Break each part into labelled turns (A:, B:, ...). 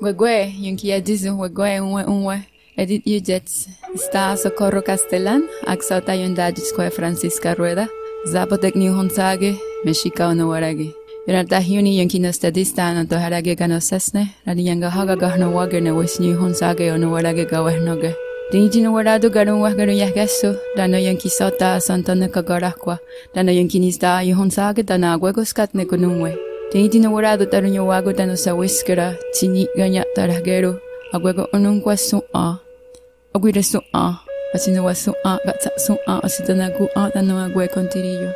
A: Wegwe, yunki adizu wegwe unwe. Edit Yujets, sta socorro castellan, axauta yundajis kwe Francisca Rueda, zapotek ni honsage, mexika onowarage. Yunarta hiuni yunki nostadista anantoharage ganosesne, radiyanga haga gahnawage ne wisni honsage onowarage gawehnoge. Dinji no warado garun wahgarun yahgesu, dano yunki sota santana kagarakwa, dano yunki nista yuhonsage dana agwegoskat ne kunumwe. Dinji no warado tarunyo wago dano sa whiskera, tini ganya taragero, agwego onunkwa su'a. Aguire su'a, asino su'a, gatsa su'a, asitanagu a dano agwe contirillo.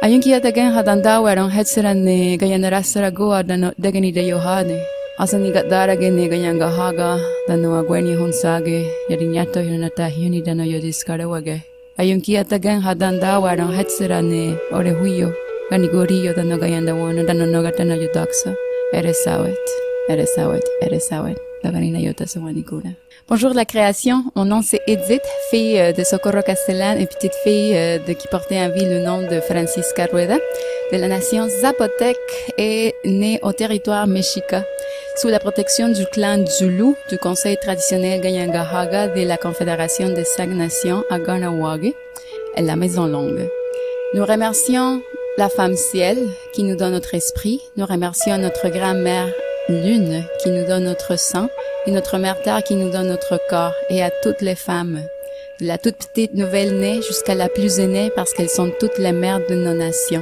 A: Ayunki atagen hadandawaron hetserane gayanarasara goa dano degani de yohane. Asani gatdarage ne gayanga haga dano agweni honsage yarinyato yonata hiuni dano yodiskarawage. Ayunki atagen hadandawaron hetserane orehuyo ganigorillo dano gayanda wono dano nogatana yodaksa. Eresawet, eresawet, eresawet. Bonjour la création, mon nom c'est Edith, fille de Socorro Castellan et petite fille qui portait en vie le nom de Francisca Rueda, de la nation Zapotèque et née au territoire Mexica, sous la protection du clan Zulu, du conseil traditionnel Gayangahaga de la Confédération des 5 nations à Kahnawà et la Maison longue. Nous remercions la femme ciel qui nous donne notre esprit, nous remercions notre grand-mère Lune qui nous donne notre sang et notre mère terre qui nous donne notre corps et à toutes les femmes, de la toute petite nouvelle-née jusqu'à la plus aînée parce qu'elles sont toutes les mères de nos nations.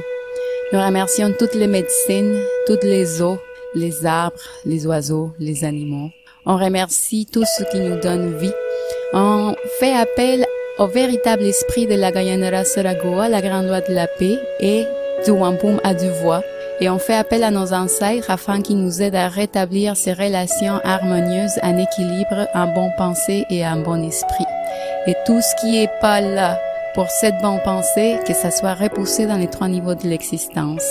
A: Nous remercions toutes les médecines, toutes les eaux, les arbres, les oiseaux, les animaux. On remercie tout ce qui nous donne vie. On fait appel au véritable esprit de la Gayanara Saragoa, la grande loi de la paix, et du Wampum à du voit. Et on fait appel à nos ancêtres afin qu'ils nous aident à rétablir ces relations harmonieuses, en équilibre, en bonne pensée et en bon esprit. Et tout ce qui est pas là pour cette bonne pensée, que ça soit repoussé dans les 3 niveaux de l'existence.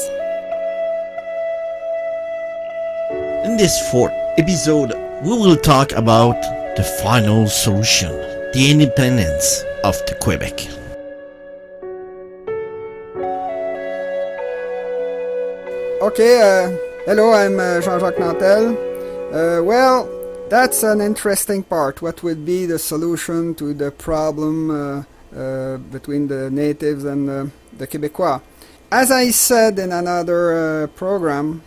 B: In this 4th episode, we will talk about the final solution, the independence of the Quebec.
C: Okay, hello, I'm Jean-Jacques Nantel. Well, that's an interesting part. What would be the solution to the problem between the natives and the Québécois? As I said in another program,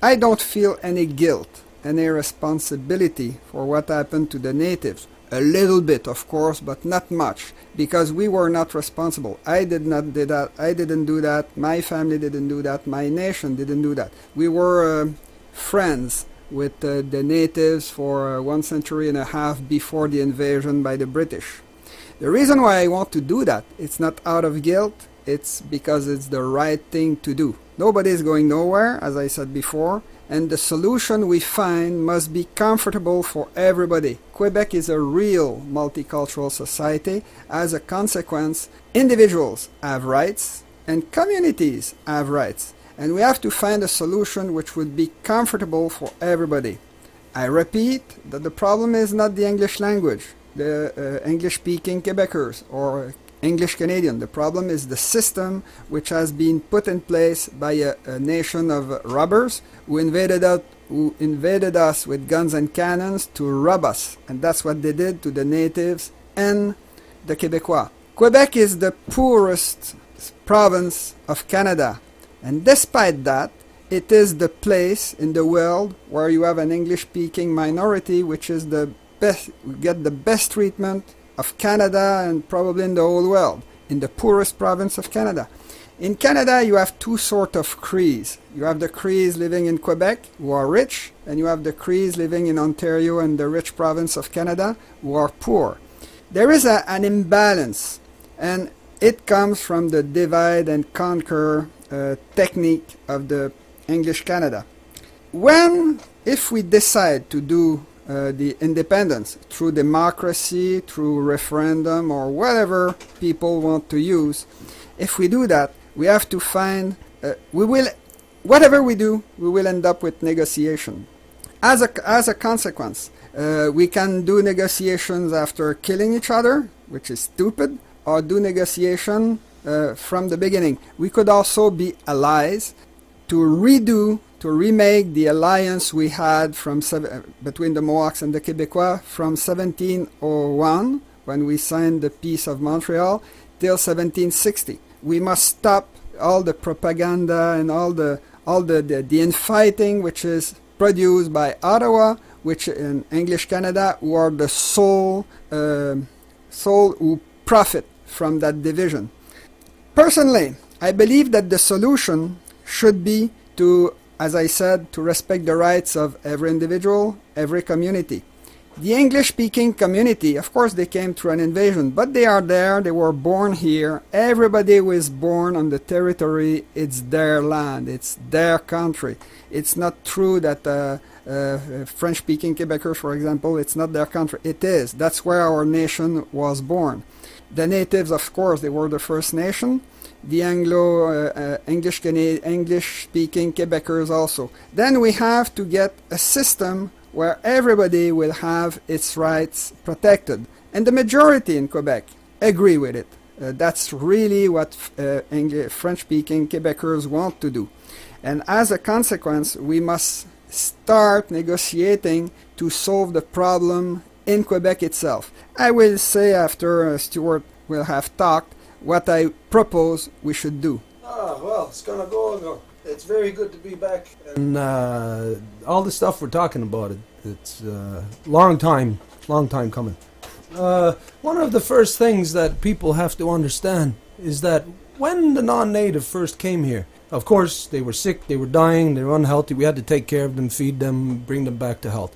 C: I don't feel any guilt, any responsibility for what happened to the natives. A little bit, of course, but not much, because we were not responsible. I didn't do that, my family didn't do that, my nation didn't do that. We were friends with the natives for 1.5 centuries before the invasion by the British. The reason why I want to do that, it's not out of guilt, it's because it's the right thing to do. Nobody is going nowhere, as I said before, and the solution we find must be comfortable for everybody. Quebec is a real multicultural society. As a consequence, individuals have rights and communities have rights. And we have to find a solution which would be comfortable for everybody. I repeat that the problem is not the English language, the English-speaking Quebecers or English Canadian. The problem is the system which has been put in place by a nation of robbers who invaded us with guns and cannons to rob us. And that's what they did to the natives and the Québécois. Quebec is the poorest province of Canada. And despite that, it is the place in the world where you have an English-speaking minority which is the best, get the best treatment of Canada and probably in the whole world, in the poorest province of Canada. In Canada, you have 2 sorts of Crees. You have the Crees living in Quebec, who are rich, and you have the Crees living in Ontario and the rich province of Canada, who are poor. There is an imbalance, and it comes from the divide and conquer technique of the English Canada. If we decide to do the independence through democracy, through referendum, or whatever people want to use, if we do that, we have to find, whatever we do, we will end up with negotiation. As a consequence, we can do negotiations after killing each other, which is stupid, or do negotiation from the beginning. We could also be allies. to remake the alliance we had between the Mohawks and the Quebecois from 1701, when we signed the Peace of Montreal, till 1760. We must stop all the propaganda and all the infighting which is produced by Ottawa, which in English Canada, who are the sole who profit from that division. Personally, I believe that the solution should be to, as I said, to respect the rights of every individual, every community. The English-speaking community, of course, they came through an invasion, but they are there, they were born here. Everybody was born on the territory, it's their land, it's their country. It's not true that French-speaking Quebecers, for example, it's not their country. It is. That's where our nation was born. The natives, of course, they were the First Nation. The English-speaking Quebecers also. Then we have to get a system where everybody will have its rights protected. And the majority in Quebec agree with it. That's really what French-speaking Quebecers want to do. And as a consequence, we must start negotiating to solve the problem in Quebec itself. I will say after Stuart will have talked what I propose we should do.
D: Well, it's gonna go. It's very good to be back. And all the stuff we're talking about, it's long time coming. One of the first things that people have to understand is that when the non-native first came here, of course, they were sick, they were dying, they were unhealthy. We had to take care of them, feed them, bring them back to health.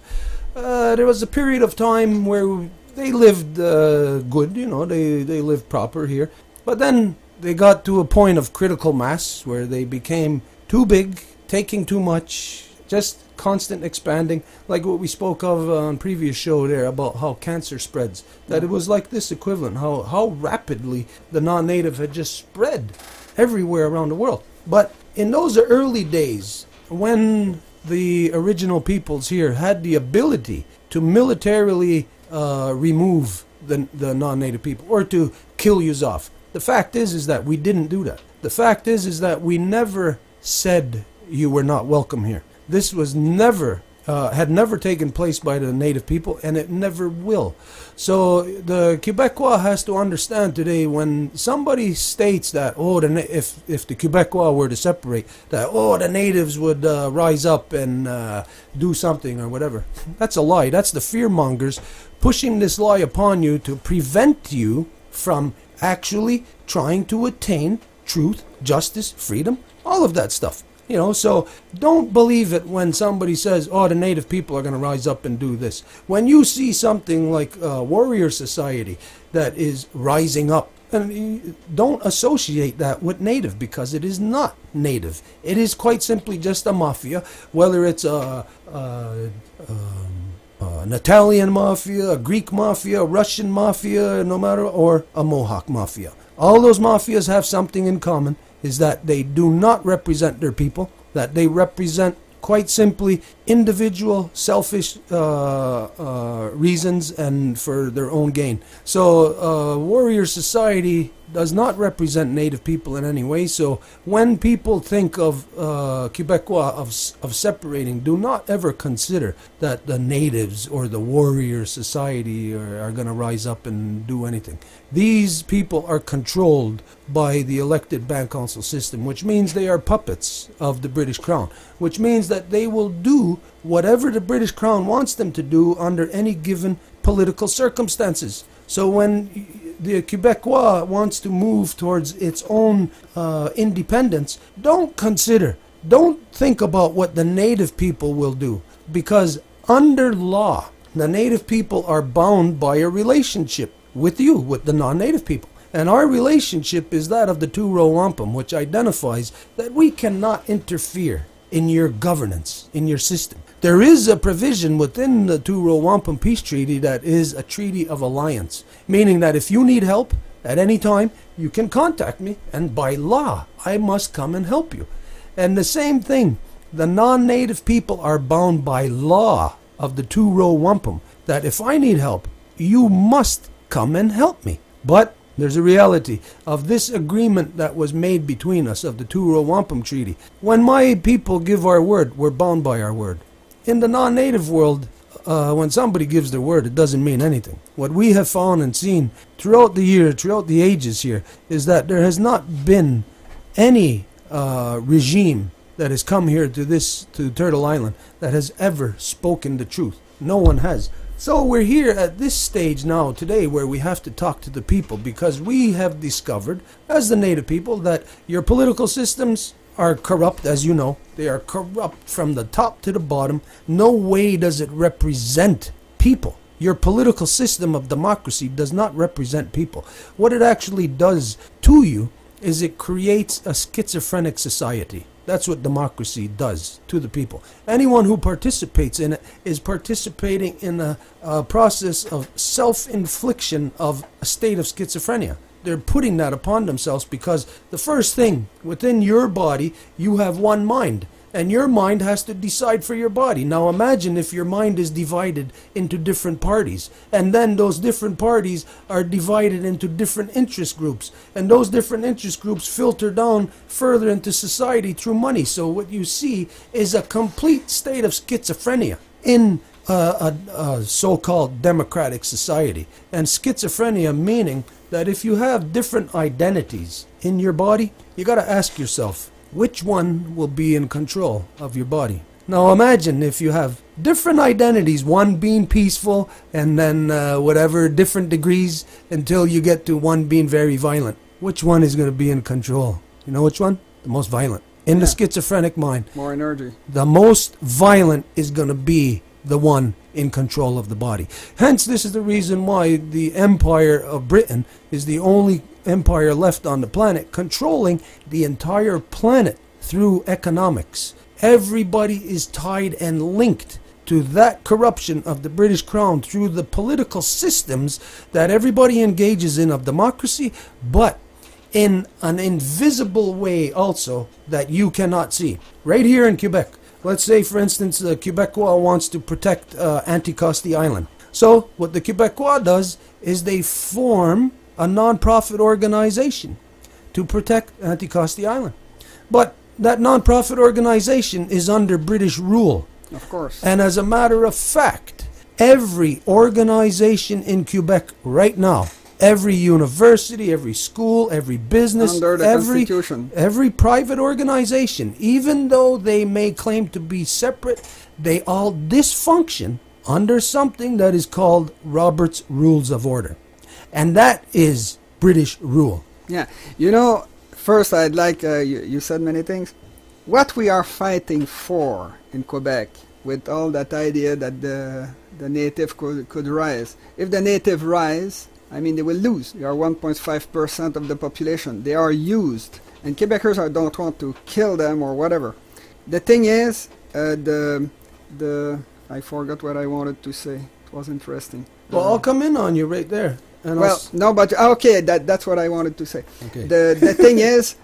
D: There was a period of time where they lived good, you know, they lived proper here. But then they got to a point of critical mass where they became too big, taking too much, just constant expanding, like what we spoke of on previous show there about how cancer spreads. That it was like this equivalent, how rapidly the non-native had just spread everywhere around the world. But in those early days, when the original peoples here had the ability to militarily remove the non-native people or to kill yous off, the fact is that we didn't do that. The fact is that we never said you were not welcome here. This was never, had never taken place by the native people, and it never will. So the Quebecois has to understand today, when somebody states that, oh, if the Quebecois were to separate, that, oh, the natives would rise up and do something or whatever. That's a lie. That's the fearmongers pushing this lie upon you to prevent you from actually trying to attain truth, justice, freedom, all of that stuff. You know, so don't believe it when somebody says, oh, the native people are going to rise up and do this. When you see something like a warrior society that is rising up, and don't associate that with native, because it is not native. It is quite simply just a mafia, whether it's an Italian mafia, a Greek mafia, a Russian mafia, no matter, or a Mohawk mafia. All those mafias have something in common, is that they do not represent their people, that they represent quite simply individual, selfish reasons and for their own gain. So warrior society does not represent native people in any way. So when people think of Quebecois, of separating, do not ever consider that the natives or the warrior society are going to rise up and do anything. These people are controlled by the elected band council system, which means they are puppets of the British Crown, which means that they will do whatever the British Crown wants them to do under any given political circumstances. So when the Quebecois wants to move towards its own independence, don't think about what the native people will do, because under law, the native people are bound by a relationship with you, with the non-native people. And our relationship is that of the two-row wampum, which identifies that we cannot interfere in your governance, in your system. There is a provision within the two-row wampum peace treaty that is a treaty of alliance, meaning that if you need help at any time, you can contact me, and by law, I must come and help you. And the same thing, the non-native people are bound by law of the two-row wampum, that if I need help, you must come and help me. But There's a reality of this agreement that was made between us, of the Two-Row Wampum Treaty. When my people give our word, we're bound by our word. In the non-native world, when somebody gives their word, it doesn't mean anything. What we have found and seen throughout the year, throughout the ages here, is that there has not been any regime that has come here to Turtle Island that has ever spoken the truth. No one has. So we're here at this stage now today where we have to talk to the people, because we have discovered as the native people that your political systems are corrupt, as you know. They are corrupt from the top to the bottom. No way does it represent people. Your political system of democracy does not represent people. What it actually does to you is it creates a schizophrenic society. That's what democracy does to the people. Anyone who participates in it is participating in a process of self-infliction of a state of schizophrenia. They're putting that upon themselves because the first thing, within your body, you have one mind. And your mind has to decide for your body. Now imagine if your mind is divided into different parties. And then those different parties are divided into different interest groups. And those different interest groups filter down further into society through money. So what you see is a complete state of schizophrenia in a so-called democratic society. And schizophrenia meaning that if you have different identities in your body, you got to ask yourself, which one will be in control of your body? Now imagine if you have different identities, one being peaceful and then whatever, different degrees until you get to one being very violent. Which one is going to be in control? You know which one? The most violent. In the schizophrenic mind.
C: More energy.
D: The most violent is going to be the one in control of the body. Hence, this is the reason why the Empire of Britain is the only empire left on the planet controlling the entire planet through economics. Everybody is tied and linked to that corruption of the British Crown through the political systems that everybody engages in of democracy, but in an invisible way also that you cannot see. Right here in Quebec, let's say for instance the Quebecois wants to protect Anticosti Island. So what the Quebecois does is they form a non-profit organization to protect Anticosti Island. But that non-profit organization is under British rule.
C: Of course.
D: And as a matter of fact, every organization in Quebec right now, every university, every school, every business,
C: under the Constitution,
D: every private organization, even though they may claim to be separate, they all dysfunction under something that is called Robert's Rules of Order. And that is British rule.
C: Yeah. You know, first I'd like, you said many things. What we are fighting for in Quebec, with all that idea that the native could rise. If the native rise, I mean, they will lose. They are 1.5% of the population. They are used. And Quebecers don't want to kill them or whatever. The thing is, I forgot what I wanted to say. It was interesting.
D: Well, I'll come in on you right there. And
C: well, no, but okay, that's what I wanted to say.
D: Okay.
C: The thing is,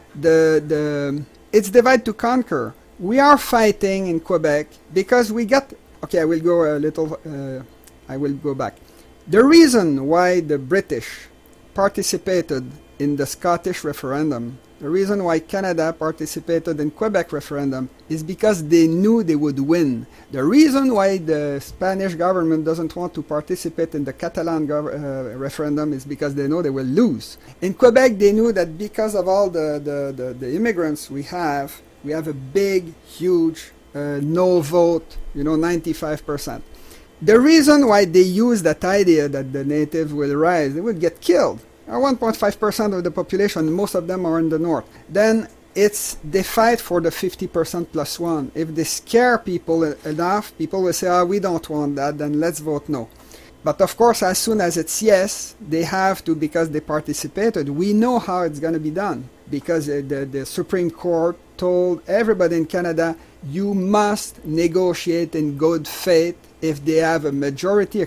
C: it's divide to conquer. We are fighting in Quebec because we got. Okay, I will go a little. I will go back. The reason why the British participated in the Scottish referendum, the reason why Canada participated in Quebec referendum is because they knew they would win. The reason why the Spanish government doesn't want to participate in the Catalan referendum is because they know they will lose. In Quebec, they knew that because of all the immigrants we have a big, huge no vote, 95%. The reason why they use that idea that the natives will rise, they would get killed. 1.5% of the population, most of them are in the north. Then they fight for the 50% plus one. If they scare people enough, people will say, we don't want that, then let's vote no. But of course, as soon as it's yes, they have to, because they participated. We know how it's going to be done, because the Supreme Court told everybody in Canada, you must negotiate in good faith if they have a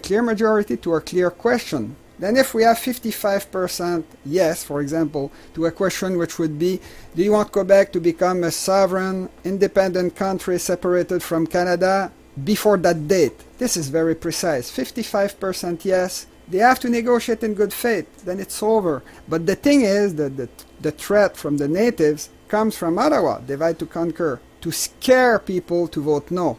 C: clear majority to a clear question. Then if we have 55% yes, for example, to a question which would be, do you want Quebec to become a sovereign, independent country separated from Canada before that date? This is very precise. 55% yes, They have to negotiate in good faith. Then it's over. But the thing is that the threat from the natives comes from Ottawa, divide to conquer, to scare people to vote no.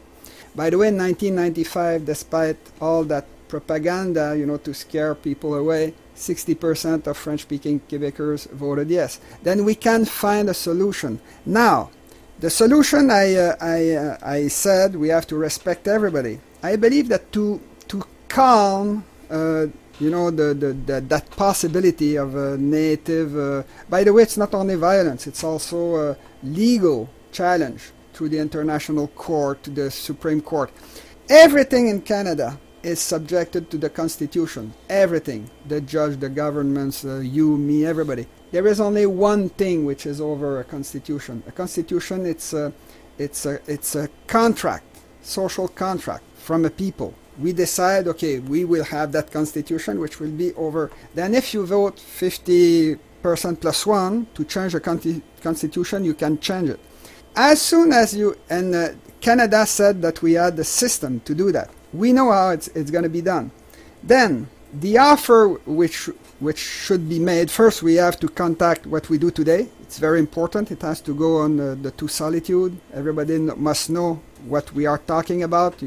C: By the way, in 1995, despite all that propaganda, to scare people away, 60% of French-speaking Quebecers voted yes. Then we can find a solution. Now, the solution, I said, we have to respect everybody. I believe that to calm, that possibility of a native. By the way, it's not only violence; it's also a legal challenge through the International Court, to the Supreme Court. Everything in Canada is subjected to the Constitution. Everything. The judge, the governments, you, me, everybody. There is only one thing which is over a Constitution. A Constitution, it's a contract, social contract from a people. We decide, okay, we will have that Constitution which will be over. Then if you vote 50% plus one to change the Constitution, you can change it. As soon as you, and Canada said that we had the system to do that. We know how it's going to be done. Then the offer which should be made, first we have to contact what we do today. It's very important. It has to go on the two solitude. Everybody must know what we are talking about,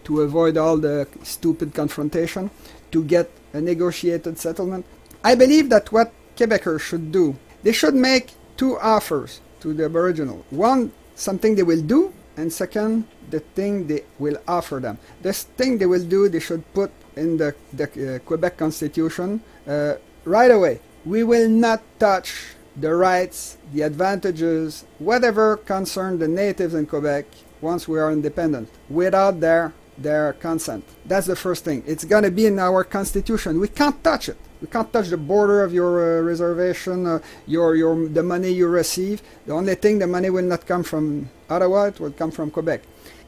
C: to avoid all the stupid confrontation, to get a negotiated settlement. I believe that what Quebecers should do, they should make two offers to the Aboriginal. One, something they will do, and second, the thing they will offer them. This thing they will do, they should put in the Quebec Constitution right away. We will not touch the rights, the advantages, whatever concern the natives in Quebec once we are independent, without their consent. That's the first thing. It's going to be in our Constitution. We can't touch it. We can't touch the border of your reservation, the money you receive. The only thing, the money will not come from Ottawa, it will come from Quebec.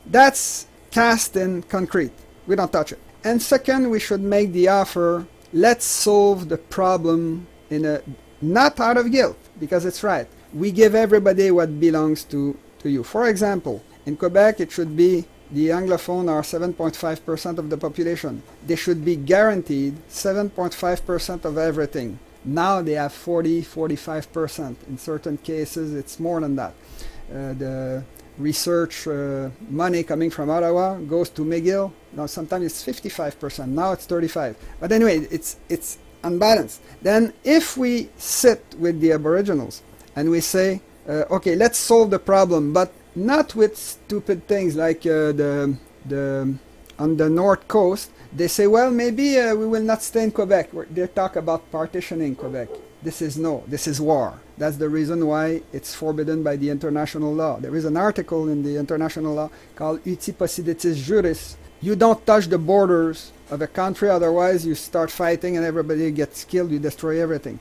C: That's cast in concrete. We don't touch it. And second, we should make the offer, let's solve the problem not out of guilt, because it's right. We give everybody what belongs to you. For example, in Quebec, it should be the Anglophone are 7.5% of the population. They should be guaranteed 7.5% of everything. Now they have 45%. In certain cases, it's more than that. The research money coming from Ottawa goes to McGill. Now sometimes it's 55%. Now it's 35%. But anyway, it's unbalanced. Then if we sit with the Aboriginals and we say, okay, let's solve the problem, but not with stupid things like on the north coast, they say, well, maybe we will not stay in Quebec. They talk about partitioning Quebec. This is war. That's the reason why it's forbidden by the international law. There is an article in the international law called Uti Possidetis Juris. You don't touch the borders of a country, otherwise you start fighting and everybody gets killed, you destroy everything.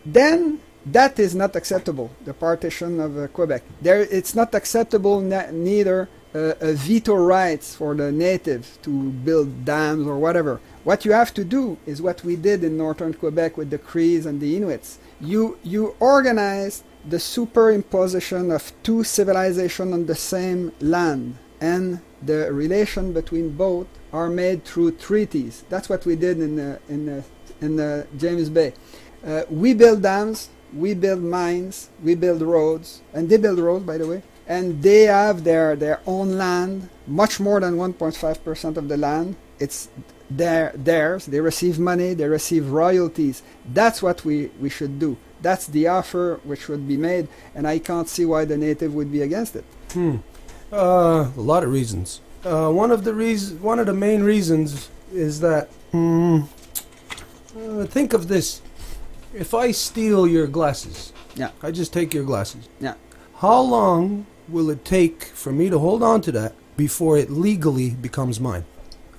C: Then that is not acceptable, the partition of Quebec. It's not acceptable neither a veto rights for the natives to build dams or whatever. What you have to do is what we did in northern Quebec with the Crees and the Inuits. You organize the superimposition of two civilizations on the same land, and the relation between both are made through treaties. That's what we did in James Bay. We build dams, we build mines, we build roads, and they build roads, by the way, and they have their own land, much more than 1.5% of the land. It's theirs. They receive money, they receive royalties. That's what we should do. That's the offer which would be made, and I can't see why the native would be against it.
D: A lot of reasons. One of the main reasons is that think of this. If I steal your glasses, I just take your glasses. How long will it take for me to hold on to that before it legally becomes mine?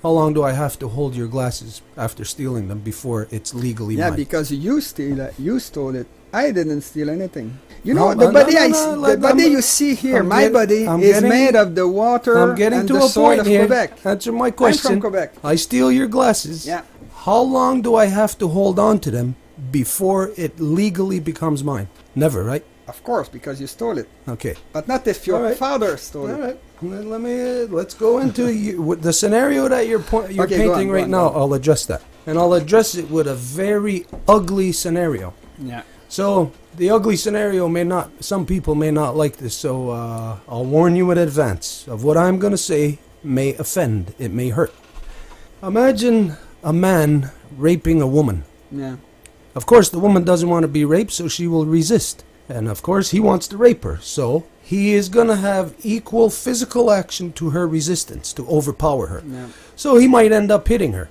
D: How long do I have to hold your glasses after stealing them before it's legally mine?
C: Yeah, because you stole it. I didn't steal anything. You know, the body you see here, my body is made of the water and the soil of Quebec.
D: Answer my question.
C: I'm from Quebec.
D: I steal your glasses.
C: Yeah.
D: How long do I have to hold on to them before it legally becomes mine? Never, right?
C: Of course, because you stole it.
D: Okay.
C: But not if your father stole it.
D: All right. Let's go into the scenario that you're painting right now. I'll adjust that. and I'll address it with a very ugly scenario.
C: Yeah.
D: So the ugly scenario may not, some people may not like this, so I'll warn you in advance of what I'm going to say may offend, it may hurt. Imagine a man raping a woman.
C: Yeah.
D: Of course, the woman doesn't want to be raped, so she will resist. And of course, he wants to rape her, so he is going to have equal physical action to her resistance, to overpower her.
C: Yeah.
D: So he might end up hitting her,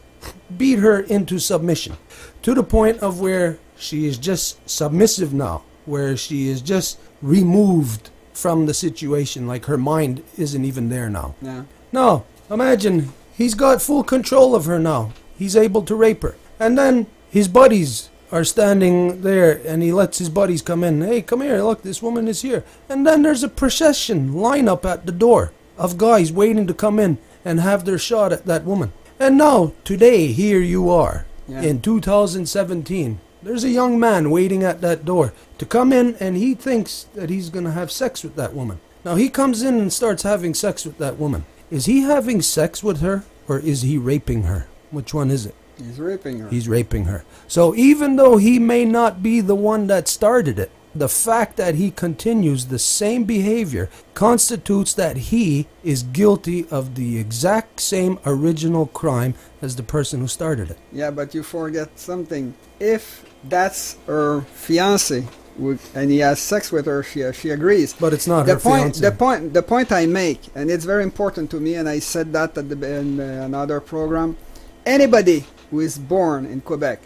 D: beat her into submission, to the point of where she is just submissive now, where she is just removed from the situation, like her mind isn't even there now.
C: Yeah.
D: No, imagine he's got full control of her now. He's able to rape her. And then his buddies are standing there, and he lets his buddies come in. Hey, come here, look, this woman is here. And then there's a procession lineup at the door of guys waiting to come in and have their shot at that woman. And now, today, here you are, in 2017. There's a young man waiting at that door to come in, and he thinks that he's going to have sex with that woman. Now, he comes in and starts having sex with that woman. Is he having sex with her, or is he raping her? Which one is it?
C: He's raping her.
D: He's raping her. So even though he may not be the one that started it, the fact that he continues the same behavior constitutes that he is guilty of the exact same original crime as the person who started it.
C: Yeah, but you forget something. If that's her fiancé, and he has sex with her, she agrees.
D: But it's not her fiancé.
C: The point I make, and it's very important to me, and I said that in another program. Anybody who is born in Quebec,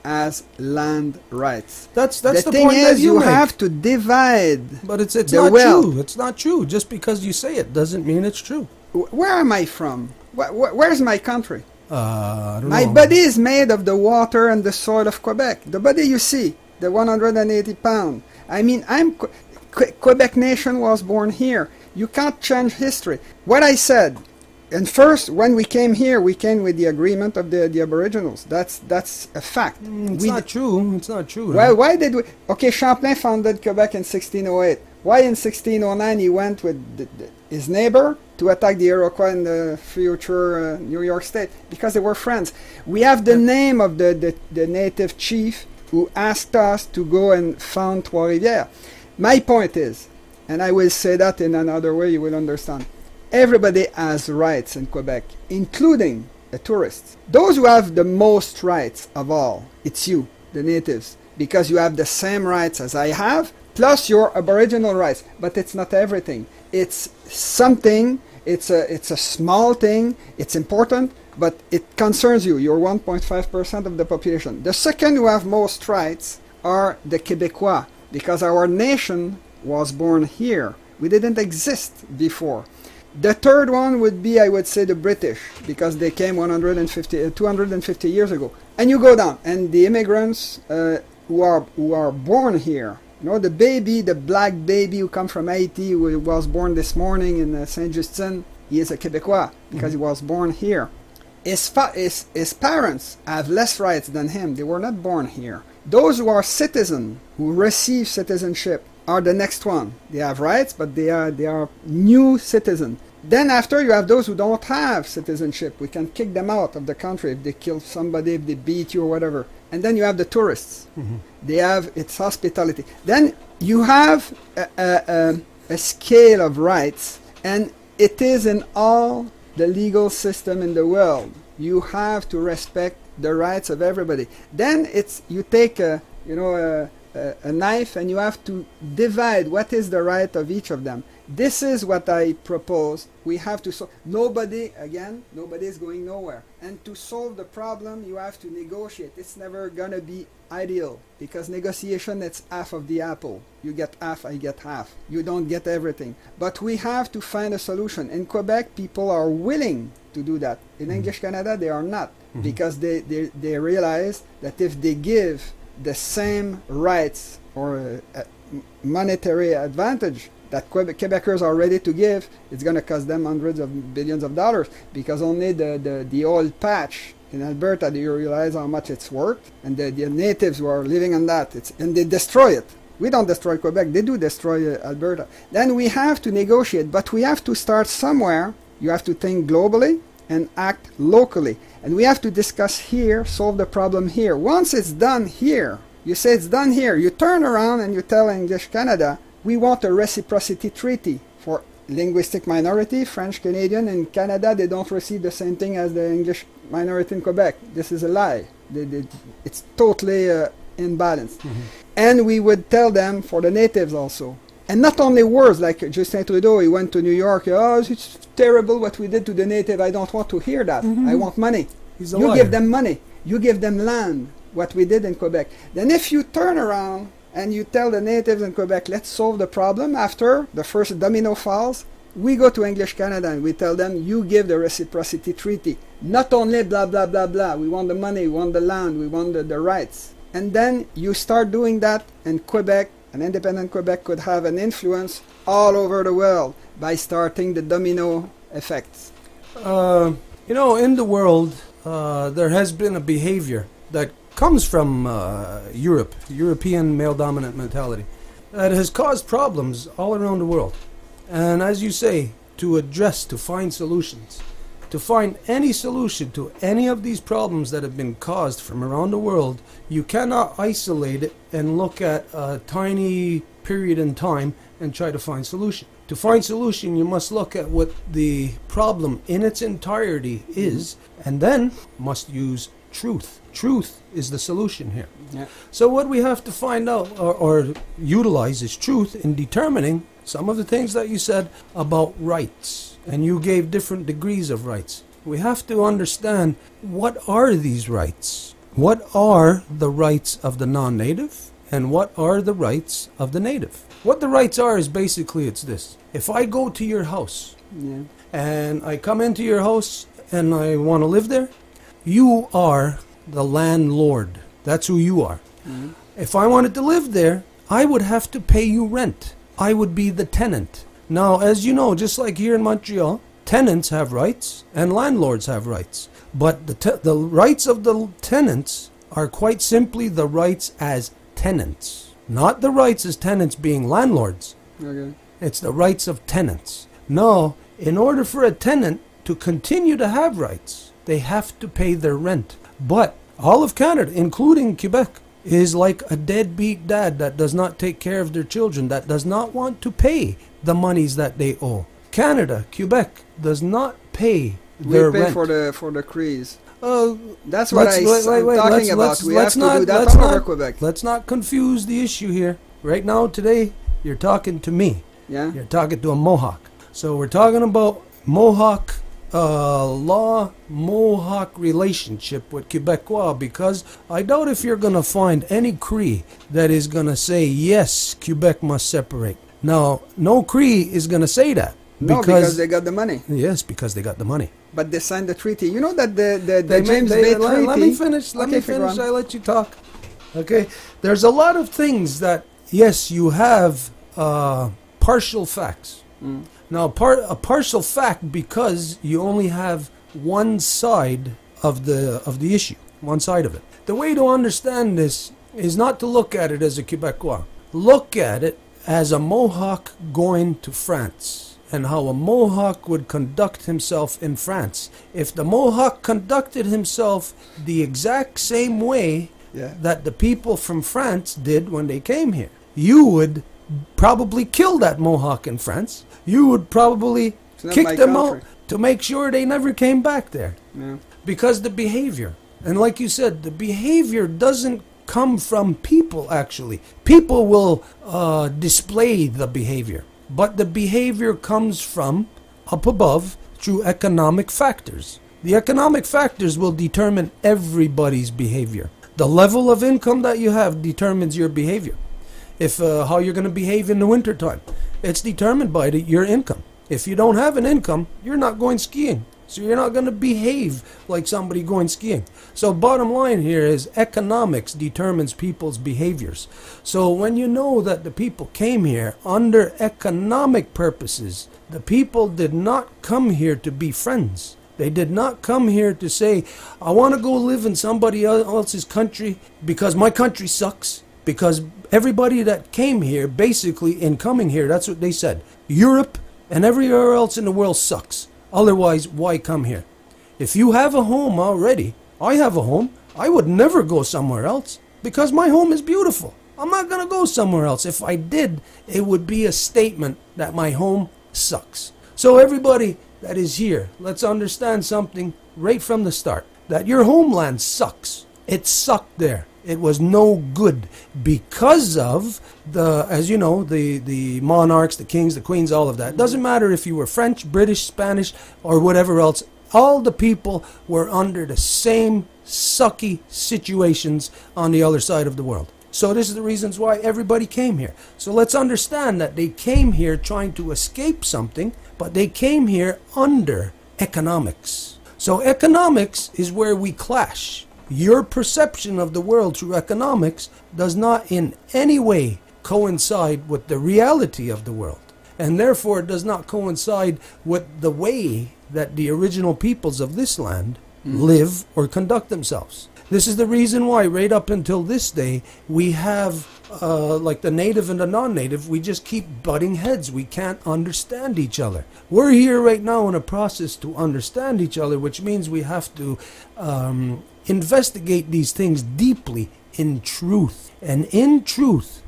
C: has land rights.
D: That's
C: the
D: the
C: thing
D: point
C: is,
D: that you make.
C: have to divide.
D: But it's not
C: wealth.
D: true. It's not true. Just because you say it doesn't mean it's true.
C: Where am I from? Where's my country?
D: I don't
C: My
D: know.
C: body is made of the water and the soil of Quebec. The body you see, the 180 pound. I mean, Quebec nation was born here. You can't change history. What I said, and first, when we came here, we came with the agreement of the Aboriginals. That's a fact.
D: It's not true. It's not true.
C: Well, why did we? Okay, Champlain founded Quebec in 1608. Why in 1609 he went with his neighbor to attack the Iroquois in the future New York State? Because they were friends. We have the name of the native chief who asked us to go and found Trois-Rivières. My point is, and I will say that in another way, you will understand. Everybody has rights in Quebec, including the tourists. Those who have the most rights of all, it's you, the natives, because you have the same rights as I have, plus your Aboriginal rights. But it's not everything. It's something, it's a small thing, it's important, but it concerns you. You're 1.5% of the population. The second who have most rights are the Québécois, because our nation was born here. We didn't exist before. The third one would be, I would say, the British, because they came 250 years ago. And you go down, and the immigrants who are born here, you know, the baby, the black baby who come from Haiti, who was born this morning in Saint-Justin, he is a Québécois, because he was born here. His parents have less rights than him. They were not born here. Those who are citizens, who receive citizenship, are the next one. They have rights, but they are new citizens. Then after, you have those who don't have citizenship. We can kick them out of the country if they kill somebody, if they beat you or whatever. And then you have the tourists. They have, it's hospitality. Then you have a scale of rights, and it is in all the legal system in the world. You have to respect the rights of everybody. Then it's, you take a knife, and you have to divide what is the right of each of them. This is what I propose. We have to solve. Nobody is going nowhere. And to solve the problem, you have to negotiate. It's never going to be ideal, because negotiation, it's half of the apple. You get half, I get half. You don't get everything. But we have to find a solution. In Quebec, people are willing to do that. In English Canada, they are not, because they realize that if they give the same rights or monetary advantage that Quebecers are ready to give, it's going to cost them hundreds of billions of dollars, because only the oil patch in Alberta, do you realize how much it's worth? And the natives who are living on that, and they destroy it. We don't destroy Quebec, they do destroy Alberta. Then we have to negotiate, but we have to start somewhere. You have to think globally, and act locally. And we have to discuss here, solve the problem here. Once it's done here, you say it's done here, you turn around and you tell English Canada, we want a reciprocity treaty for linguistic minority, French Canadian. In Canada, they don't receive the same thing as the English minority in Quebec. This is a lie. It's totally imbalanced. And we would tell them for the natives also. And not only words, like Justin Trudeau, he went to New York, oh, it's terrible what we did to the native, I don't want to hear that. I want money. You give them money. You give them land, what we did in Quebec. Then if you turn around and you tell the natives in Quebec, let's solve the problem, after the first domino falls, we go to English Canada and we tell them, you give the reciprocity treaty. Not only blah, blah, blah, blah. We want the money, we want the land, we want the rights. And then you start doing that, and Quebec, an independent Quebec, could have an influence all over the world by starting the domino effects.
D: You know, in the world, there has been a behavior that comes from European male-dominant mentality that has caused problems all around the world. And as you say, to address, to find solutions, to find any solution to any of these problems that have been caused from around the world, you cannot isolate it and look at a tiny period in time and try to find solution. To find solution, you must look at what the problem in its entirety is, and then must use truth. Truth is the solution here.
C: Yeah.
D: So what we have to find out or utilize is truth in determining some of the things that you said about rights. And you gave different degrees of rights. We have to understand, what are these rights? What are the rights of the non-native? And what are the rights of the native? What the rights are is basically it's this. If I go to your house, and I come into your house and I want to live there, you are the landlord. That's who you are. If I wanted to live there, I would have to pay you rent. I would be the tenant. Now, as you know, just like here in Montreal, tenants have rights and landlords have rights. But the rights of the tenants are quite simply the rights as tenants. Not the rights as tenants being landlords.
C: Okay.
D: It's the rights of tenants. No, in order for a tenant to continue to have rights, they have to pay their rent. But all of Canada, including Quebec, is like a deadbeat dad that does not take care of their children, that does not want to pay the monies that they owe. Canada, Quebec, does not pay their rent.
C: We pay for the crease. That's
D: what
C: I'm talking about. We have to do that all over Quebec.
D: Let's not confuse the issue here. Right now, today, you're talking to me.
C: Yeah.
D: You're talking to a Mohawk. So we're talking about Mohawk law, Mohawk relationship with Quebecois, because I doubt if you're going to find any Cree that is going to say, yes, Quebec must separate. Now, no Cree is going to say that.
C: Because they got the money.
D: Yes, because they got the money.
C: But they signed the treaty. You know that the James Bay Treaty...
D: Let me finish. I'll let you talk. Okay? There's a lot of things that, yes, you have partial facts. Now, a partial fact because you only have one side of the issue, one side of it. The way to understand this is not to look at it as a Quebecois. Look at it as a Mohawk going to France, and how a Mohawk would conduct himself in France. If the Mohawk conducted himself the exact same way that the people from France did when they came here, you would probably kill that Mohawk in France. You would probably kick them out to make sure they never came back there. Yeah. Because the behavior, and like you said, the behavior doesn't come from people, actually. People will display the behavior, but the behavior comes from up above through economic factors. The economic factors will determine everybody's behavior. The level of income that you have determines your behavior. If how you're going to behave in the wintertime, it's determined by your income. If you don't have an income, you're not going skiing. So you're not going to behave like somebody going skiing. So bottom line here is economics determines people's behaviors. So when you know that the people came here under economic purposes, the people did not come here to be friends. They did not come here to say, I want to go live in somebody else's country because my country sucks. Because everybody that came here, basically in coming here, that's what they said. Europe and everywhere else in the world sucks. Otherwise, why come here? If you have a home already, I have a home, I would never go somewhere else because my home is beautiful. I'm not going to go somewhere else. If I did, it would be a statement that my home sucks. So everybody that is here, let's understand something right from the start, that your homeland sucks. It sucked there. It was no good because of as you know, the monarchs, the kings, the queens, all of that. It doesn't matter if you were French, British, Spanish, or whatever else. All the people were under the same sucky situations on the other side of the world. So this is the reasons why everybody came here. So let's understand that they came here trying to escape something, but they came here under economics. So economics is where we clash. Your perception of the world through economics does not in any way coincide with the reality of the world. And therefore it does not coincide with the way that the original peoples of this land live or conduct themselves. This is the reason why right up until this day we have like the native and the non-native, we just keep butting heads. We can't understand each other. We're here right now in a process to understand each other, which means we have to investigate these things deeply in truth. And in truth,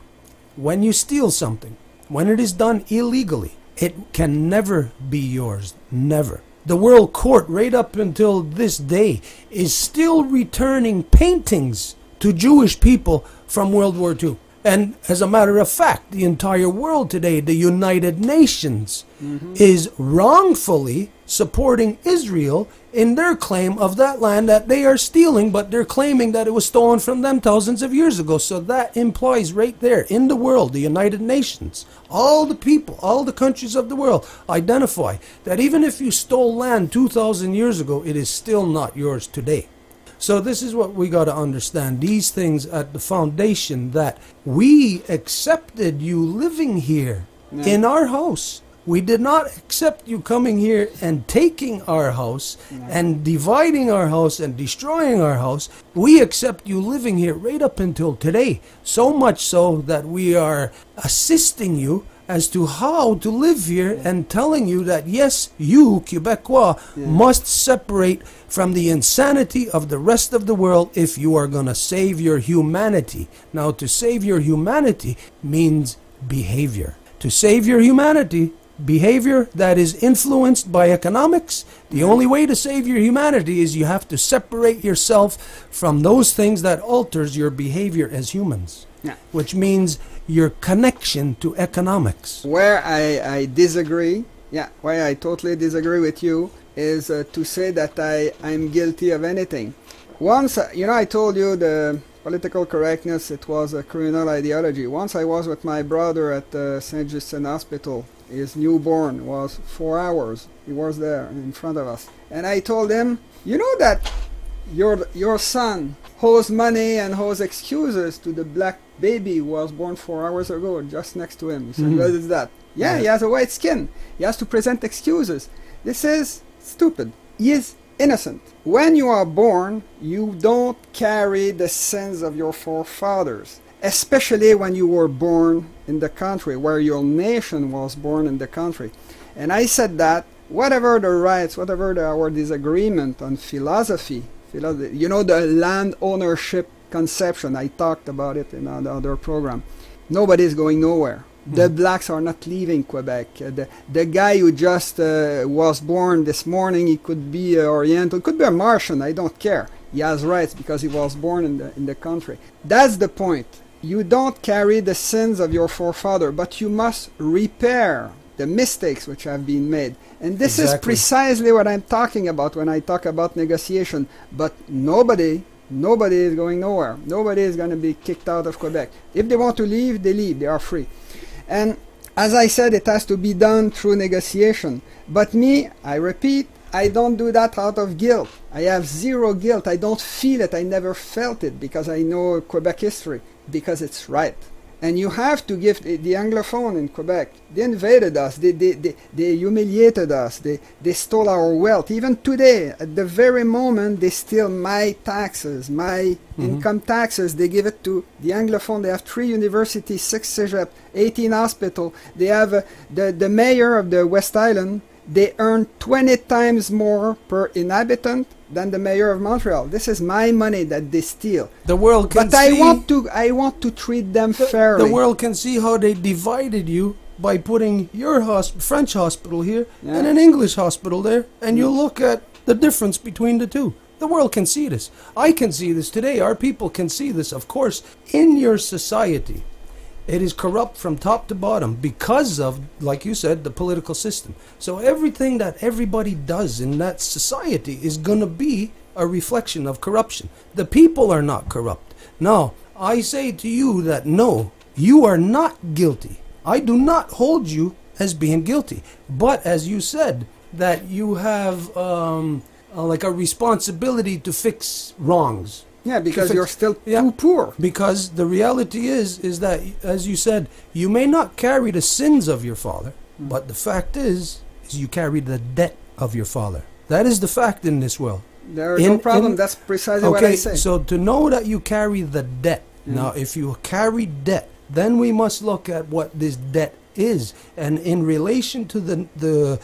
D: when you steal something, when it is done illegally, it can never be yours. Never. The World Court, right up until this day, is still returning paintings to Jewish people from World War II. And as a matter of fact, the entire world today, the United Nations, is wrongfully supporting Israel in their claim of that land that they are stealing, but they're claiming that it was stolen from them thousands of years ago. So that implies right there, in the world, the United Nations, all the people, all the countries of the world identify that even if you stole land 2,000 years ago, it is still not yours today. So this is what we got to understand. These things at the foundation, that we accepted you living here in our house. We did not accept you coming here and taking our house and dividing our house and destroying our house. We accept you living here right up until today. So much so that we are assisting you as to how to live here and telling you that yes, you, Quebecois, must separate from the insanity of the rest of the world if you are going to save your humanity. Now, to save your humanity means behavior. To save your humanity, behavior that is influenced by economics. The only way to save your humanity is you have to separate yourself from those things that alters your behavior as humans, which means your connection to economics.
C: Where I disagree, where I totally disagree with you, is to say that I'm guilty of anything. Once, I told you the political correctness, it was a criminal ideology. Once I was with my brother at St. Justin Hospital. His newborn was 4 hours. He was there in front of us. And I told him, you know that your son owes money and owes excuses to the black baby who was born 4 hours ago just next to him. He said, what is that? Yeah, he has a white skin. He has to present excuses. This is stupid. He is innocent. When you are born, you don't carry the sins of your forefathers. Especially when you were born in the country, where your nation was born in the country. And I said that whatever the rights, whatever our disagreement on philosophy, the land ownership conception, I talked about it in another program, nobody is going nowhere. The blacks are not leaving Quebec. The guy who just was born this morning, he could be Oriental, could be a Martian, I don't care. He has rights because he was born in the country. That's the point. You don't carry the sins of your forefather, but you must repair the mistakes which have been made. And this is precisely what I'm talking about when I talk about negotiation. But nobody is going nowhere. Nobody is going to be kicked out of Quebec. If they want to leave, they leave. They are free. And as I said, it has to be done through negotiation. But me, I repeat, I don't do that out of guilt. I have zero guilt. I don't feel it. I never felt it because I know Quebec history. Because it's right. And you have to give the Anglophone in Quebec. They invaded us. They humiliated us. They stole our wealth. Even today, at the very moment, they steal my taxes, my income taxes. They give it to the Anglophone. They have 3 universities, 6 cégep, 18 hospitals. They have the mayor of the West Island they earn 20 times more per inhabitant than the mayor of Montreal. This is my money that they steal.
D: The world can
C: But
D: see...
C: I want to treat them fairly.
D: The world can see how they divided you by putting your French hospital here and an English hospital there, and you look at the difference between the two. The world can see this. I can see this today. Our people can see this. Of course, in your society, it is corrupt from top to bottom because of, like you said, the political system. So everything that everybody does in that society is going to be a reflection of corruption. The people are not corrupt. Now, I say to you that no, you are not guilty. I do not hold you as being guilty. But as you said, that you have like a responsibility to fix wrongs.
C: Yeah, because you're still too poor.
D: Because the reality is that, as you said, you may not carry the sins of your father, but the fact is you carry the debt of your father. That is the fact in this world.
C: There's no problem. That's precisely what I say.
D: So to know that you carry the debt, now if you carry debt, then we must look at what this debt is. And in relation to the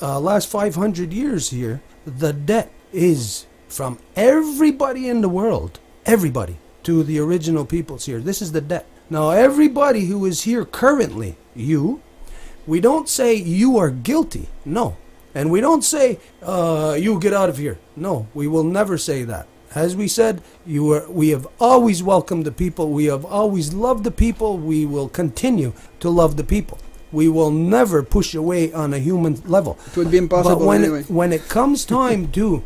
D: last 500 years here, the debt is from everybody in the world, everybody, to the original peoples here. This is the debt. Now, everybody who is here currently, we don't say you are guilty. No. And we don't say, you get out of here. No, we will never say that. As we said, we have always welcomed the people. We have always loved the people. We will continue to love the people. We will never push away on a human level.
C: It would be impossible
D: but
C: anyway.
D: When it comes time to,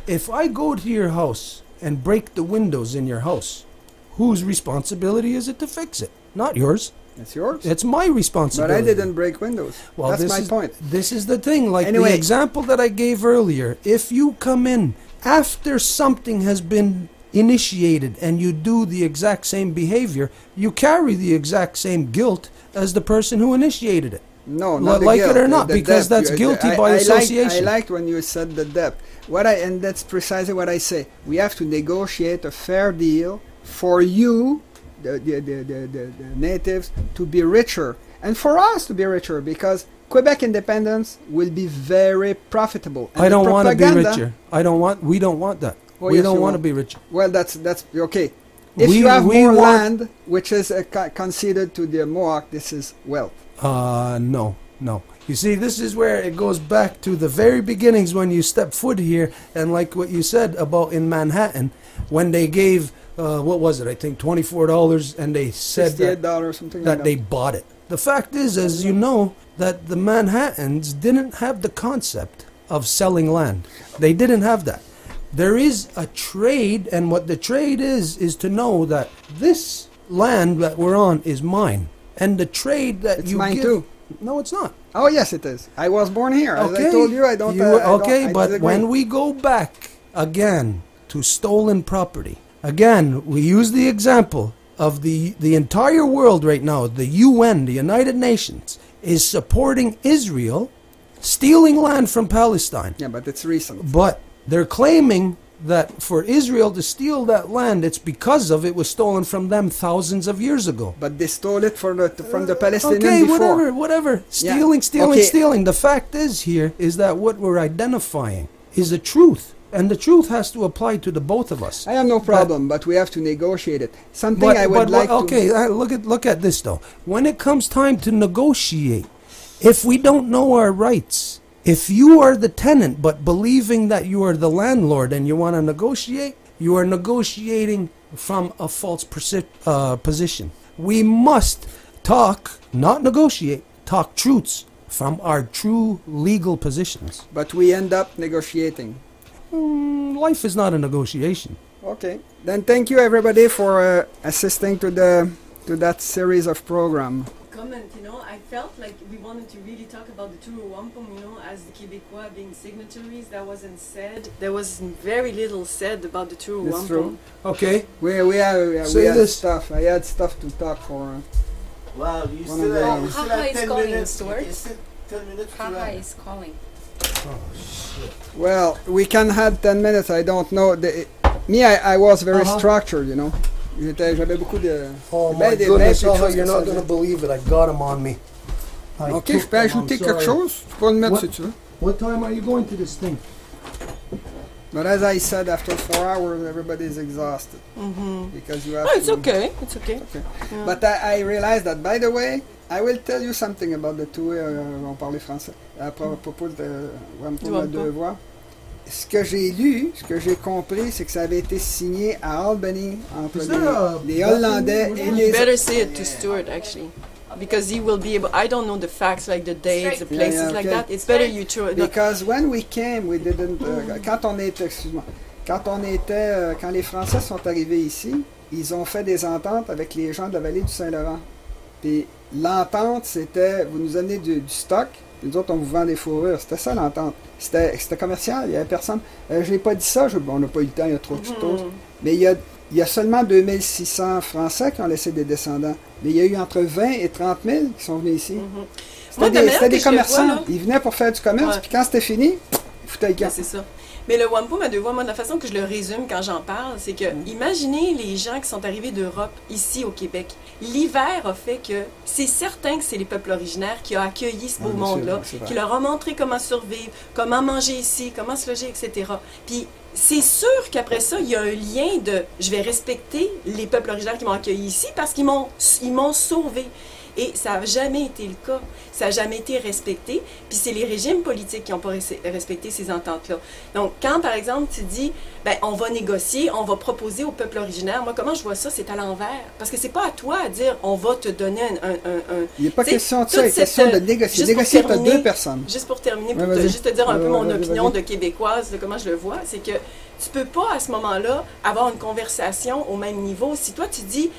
D: if I go to your house and break the windows in your house, whose responsibility is it to fix it? Not yours.
C: It's yours.
D: It's my responsibility.
C: But I didn't break windows. Well, that's my point.
D: This is the thing. Like the example that I gave earlier. If you come in after something has been initiated and you do the exact same behavior, you carry the exact same guilt as the person who initiated it.
C: No, not
D: like
C: guilt,
D: it or not, because
C: debt.
D: that's guilty by association.
C: I liked when you said the debt. And that's precisely what I say. We have to negotiate a fair deal for you, the natives, to be richer, and for us to be richer, because Quebec independence will be very profitable. And
D: I don't want to be richer. We don't want that.
C: Oh,
D: we don't want to be richer.
C: Well, that's okay. If you have more land, which is conceded to the Mohawk, this is wealth.
D: No. You see, this is where it goes back to the very beginnings when you step foot here, and like what you said about in Manhattan, when they gave, what was it, I think $24, and they said
C: $68, something like that
D: they bought it. The fact is, as you know, that the Manhattans didn't have the concept of selling land. They didn't have that. There is a trade, and what the trade is to know that this land that we're on is mine. And the trade that
C: it's mine too.
D: No, it's not.
C: Oh, yes, it is. I was born here.
D: Okay.
C: As I told you, I don't...
D: but when we go back again to stolen property, again, we use the example of the entire world right now. The UN, the United Nations, is supporting Israel stealing land from Palestine.
C: Yeah, but it's recent.
D: But they're claiming that for Israel to steal that land, it's because of it was stolen from them thousands of years ago.
C: But they stole it from the Palestinians before.
D: Whatever. Stealing. The fact is here is that what we're identifying is a truth. And the truth has to apply to the both of us.
C: I have no problem, but we have to negotiate it.
D: Look at this though. When it comes time to negotiate, if we don't know our rights, if you are the tenant but believing that you are the landlord and you want to negotiate, you are negotiating from a false position. We must talk, not negotiate, talk truths from our true legal positions.
C: But we end up negotiating.
D: Life is not a negotiation.
C: Okay. Then thank you everybody for assisting to that series of program.
E: Comment, I felt like we wanted to really talk about the two Wampum, as the Québécois being signatories. That wasn't said. There was very little said about the two Wampum.
C: True.
D: Okay.
C: We had stuff. I had stuff to talk for.
B: Well, you still have 10 minutes.
A: Stuart.
B: 10 minutes.
A: Haha is calling.
B: Oh, shit.
C: Well, we can have 10 minutes. I don't know. I was very structured, J'avais beaucoup de...
D: Oh my goodness, you're not going to believe it. I got him on me.
C: Ok, je peux ajouter quelque chose? Tu peux le mettre si tu veux.
D: What time are you going to this thing?
C: But as I said, after 4 hours, everybody's exhausted. Because you have
E: Oh, it's
C: to...
E: okay. It's okay.
C: Okay.
E: Yeah.
C: But I realized that, by the way, I will tell you something about the two, on parlait français, à propos de Wampum à deux voix. Ce que j'ai lu, ce que j'ai compris, c'est que ça avait été signé à Albany entre les Hollandais et les...
E: You better say it to Stuart, actually. Because he will be able... I don't know the facts, like the dates, the places like that. It's better you try...
C: Because when we came, we didn't... quand les Français sont arrivés ici, ils ont fait des ententes avec les gens de la vallée du Saint-Laurent. Puis l'entente, c'était, vous nous amenez du stock, puis nous autres, on vous vend des fourrures. C'était ça l'entente. C'était commercial, il n'y avait personne. Je n'ai pas dit ça, on n'a pas eu le temps, il y a trop de choses. Mais il y a seulement 2600 Français qui ont laissé des descendants. Mais il y a eu entre 20 et 30 000 qui sont venus ici. C'était des commerçants. Ils venaient pour faire du commerce, puis quand c'était fini, ils foutaient le camp.
E: C'est ça. Mais le Wampum à deux voix, moi, la façon que je le résume quand j'en parle, c'est que, imaginez les gens qui sont arrivés d'Europe, ici au Québec. L'hiver a fait que c'est certain que c'est les peuples originaires qui ont accueilli ce beau monde-là, qui leur ont montré comment survivre, comment manger ici, comment se loger, etc. Puis, c'est sûr qu'après ça, il y a un lien de « je vais respecter les peuples originaires qui m'ont accueilli ici parce qu'ils m'ont sauvé ». Et ça n'a jamais été le cas. Ça n'a jamais été respecté. Puis c'est les régimes politiques qui n'ont pas respecté ces ententes-là. Donc, quand, par exemple, tu dis, ben, on va négocier, on va proposer au peuple originaire, moi, comment je vois ça, c'est à l'envers. Parce que c'est pas à toi à dire, on va te donner un...
C: Il n'est pas question de ça, il est question de négocier. Négocier entre deux personnes.
E: Juste pour terminer, pour juste te dire un peu mon opinion de québécoise, de comment je le vois, c'est que tu peux pas, à ce moment-là, avoir une conversation au même niveau. Si toi, tu dis,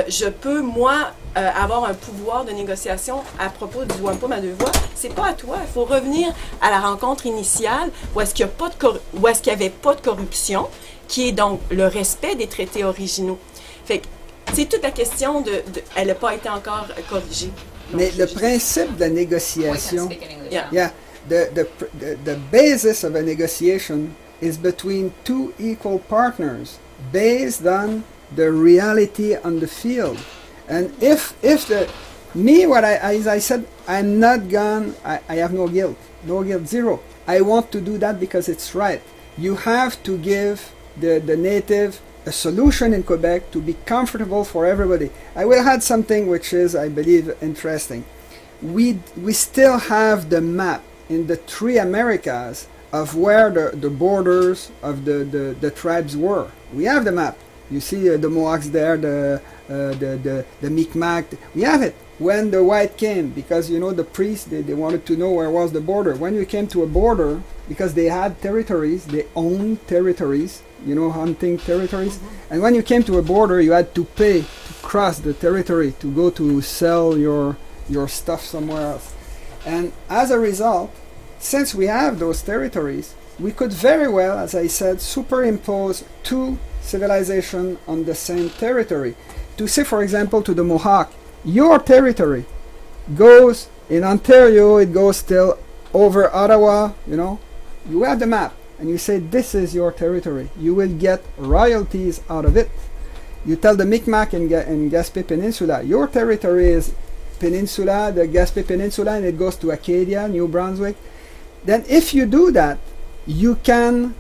E: je peux, moi, avoir un pouvoir de négociation à propos du Wampum à deux voix, c'est pas à toi. Il faut revenir à la rencontre initiale où est-ce qu'il n'y avait pas de corruption, qui est donc le respect des traités originaux. Fait que c'est toute la question elle n'a pas été encore corrigée. Donc,
C: mais le principe de la négociation, the basis of a negotiation is between two equal partners based on the reality on the field. And as I said, I'm not gone, I have no guilt, zero. I want to do that because it's right. You have to give the native a solution in Quebec to be comfortable for everybody. I will add something which is, I believe, interesting. We still have the map in the three Americas of where the borders of the tribes were. We have the map. You see the Mohawks there, the Micmac. We have it. When the white came, because you know the priests, they wanted to know where was the border. When you came to a border, because they had territories, they owned territories, you know, hunting territories. And when you came to a border, you had to pay to cross the territory to go to sell your stuff somewhere else. And as a result, since we have those territories, we could very well, as I said, superimpose two civilizations on the same territory. To say, for example, to the Mohawk, your territory goes in Ontario, it goes till over Ottawa, you know. You have the map, and you say, this is your territory. You will get royalties out of it. You tell the Micmac in Gaspé Peninsula, your territory is Peninsula, the Gaspé Peninsula, and it goes to Acadia, New Brunswick. Then if you do that, you can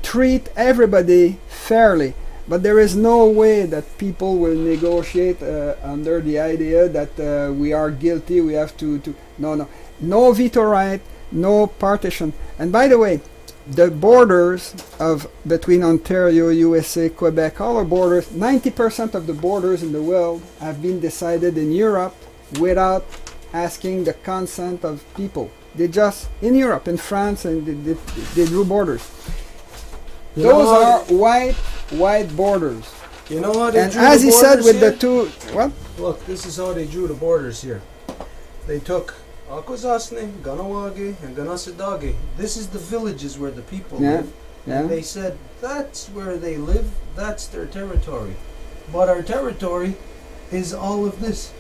C: treat everybody fairly. But there is no way that people will negotiate under the idea that we are guilty, we have to... No veto right, no partition. And by the way, the borders between Ontario, USA, Quebec, all our borders, 90% of the borders in the world have been decided in Europe without asking the consent of people. They just, in Europe, in France, and they drew borders. Those are white borders.
D: You know how they drew the borders?
C: And as he said with
D: here?
C: the two... What?
D: Look, this is how they drew the borders here. They took Akwesasne, Kahnawà, and Kahnawà. This is the villages where the people live. Yeah. And they said, that's where they live, that's their territory. But our territory is all of this.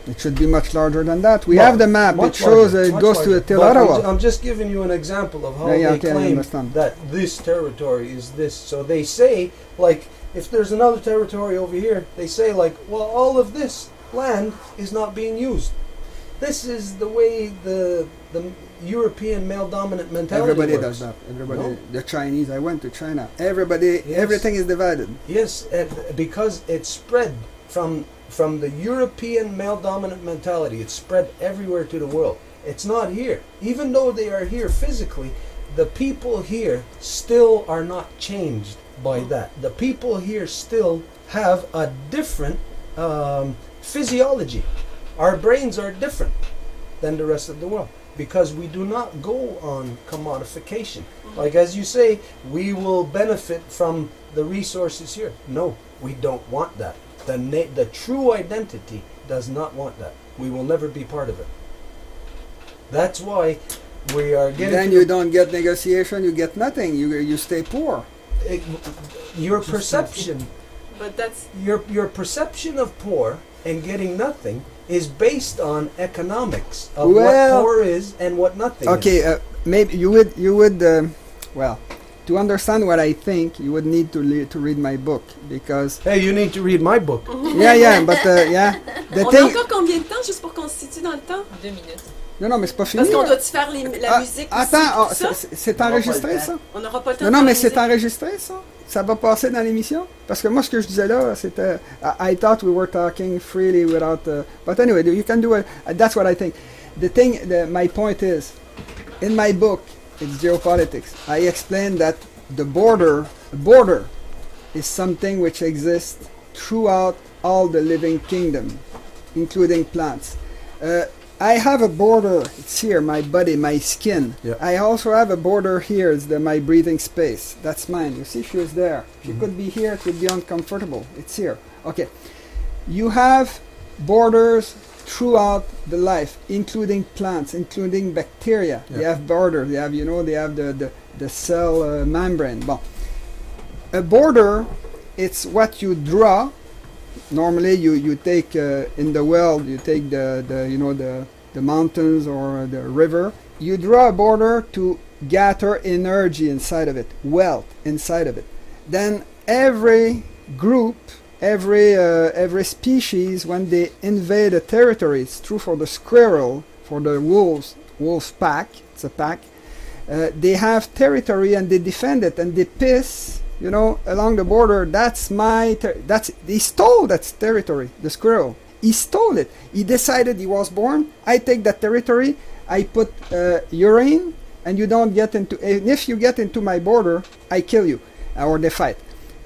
C: It should be much larger than that. We have the map. It shows it goes to till Ottawa.
D: I'm just giving you an example of how they claim that this territory is this. So they say, like, if there's another territory over here, they say, like, well, all of this land is not being used. This is the way the European male-dominant mentality
C: Everybody
D: works.
C: does that. Everybody,
D: No.
C: the Chinese. I went to China. Everybody,
D: Yes.
C: everything is divided.
D: Yes, because it spread from the European male-dominant mentality. It spread everywhere to the world. It's not here. Even though they are here physically, the people here still are not changed by that. The people here still have a different physiology. Our brains are different than the rest of the world because we do not go on commodification. Like as you say, we will benefit from the resources here. No, we don't want that. The true identity does not want that. We will never be part of it. That's why we are getting...
C: Then you don't get negotiation. You get nothing. You stay poor.
D: Your perception...
E: But that's
D: Your perception of poor and getting nothing is based on economics of
C: Well,
D: what poor is and what nothing is.
C: Okay, maybe you would well, to understand what I think, you would need to read my book because
D: Hey, you need to read my book.
C: yeah, but yeah, the
E: on a
C: thing.
E: encore combien de temps juste pour qu'on se situe dans le temps?
A: 2 minutes.
C: Non, mais c'est pas fini.
E: Parce qu'on
C: là.
E: doit-tu faire la musique aussi,
C: Attends,
E: tout ça?
C: c'est enregistré ça?
E: On n'aura pas le temps
C: Non,
E: de
C: non,
E: faire
C: mais
E: la
C: c'est
E: musique.
C: enregistré ça? Ça va passer dans l'émission? Parce que moi, ce que je disais là, c'était... I thought we were talking freely without... but anyway, you can do it. That's what I think. My point is, in my book, it's geopolitics. I explain that the border is something which exists throughout all the living kingdom, including plants. I have a border, it's here, my body, my skin.
D: Yeah.
C: I also have a border here, it's my breathing space. That's mine. You see, she was there. She could be here, it would be uncomfortable. It's here. Okay. You have borders throughout the life, including plants, including bacteria.
D: Yeah.
C: They have borders. They have, they have the cell membrane. Bon. A border, it's what you draw. Normally, you take in the world, you take the mountains or the river. You draw a border to gather energy inside of it, wealth inside of it. Then every group, every species, when they invade a territory, it's true for the squirrel, for the wolves pack. It's a pack. They have territory and they defend it and they piss. Along the border, he stole that territory, the squirrel. He stole it. He decided he was born, I take that territory, I put urine, and you don't get into, and if you get into my border, I kill you, or they fight.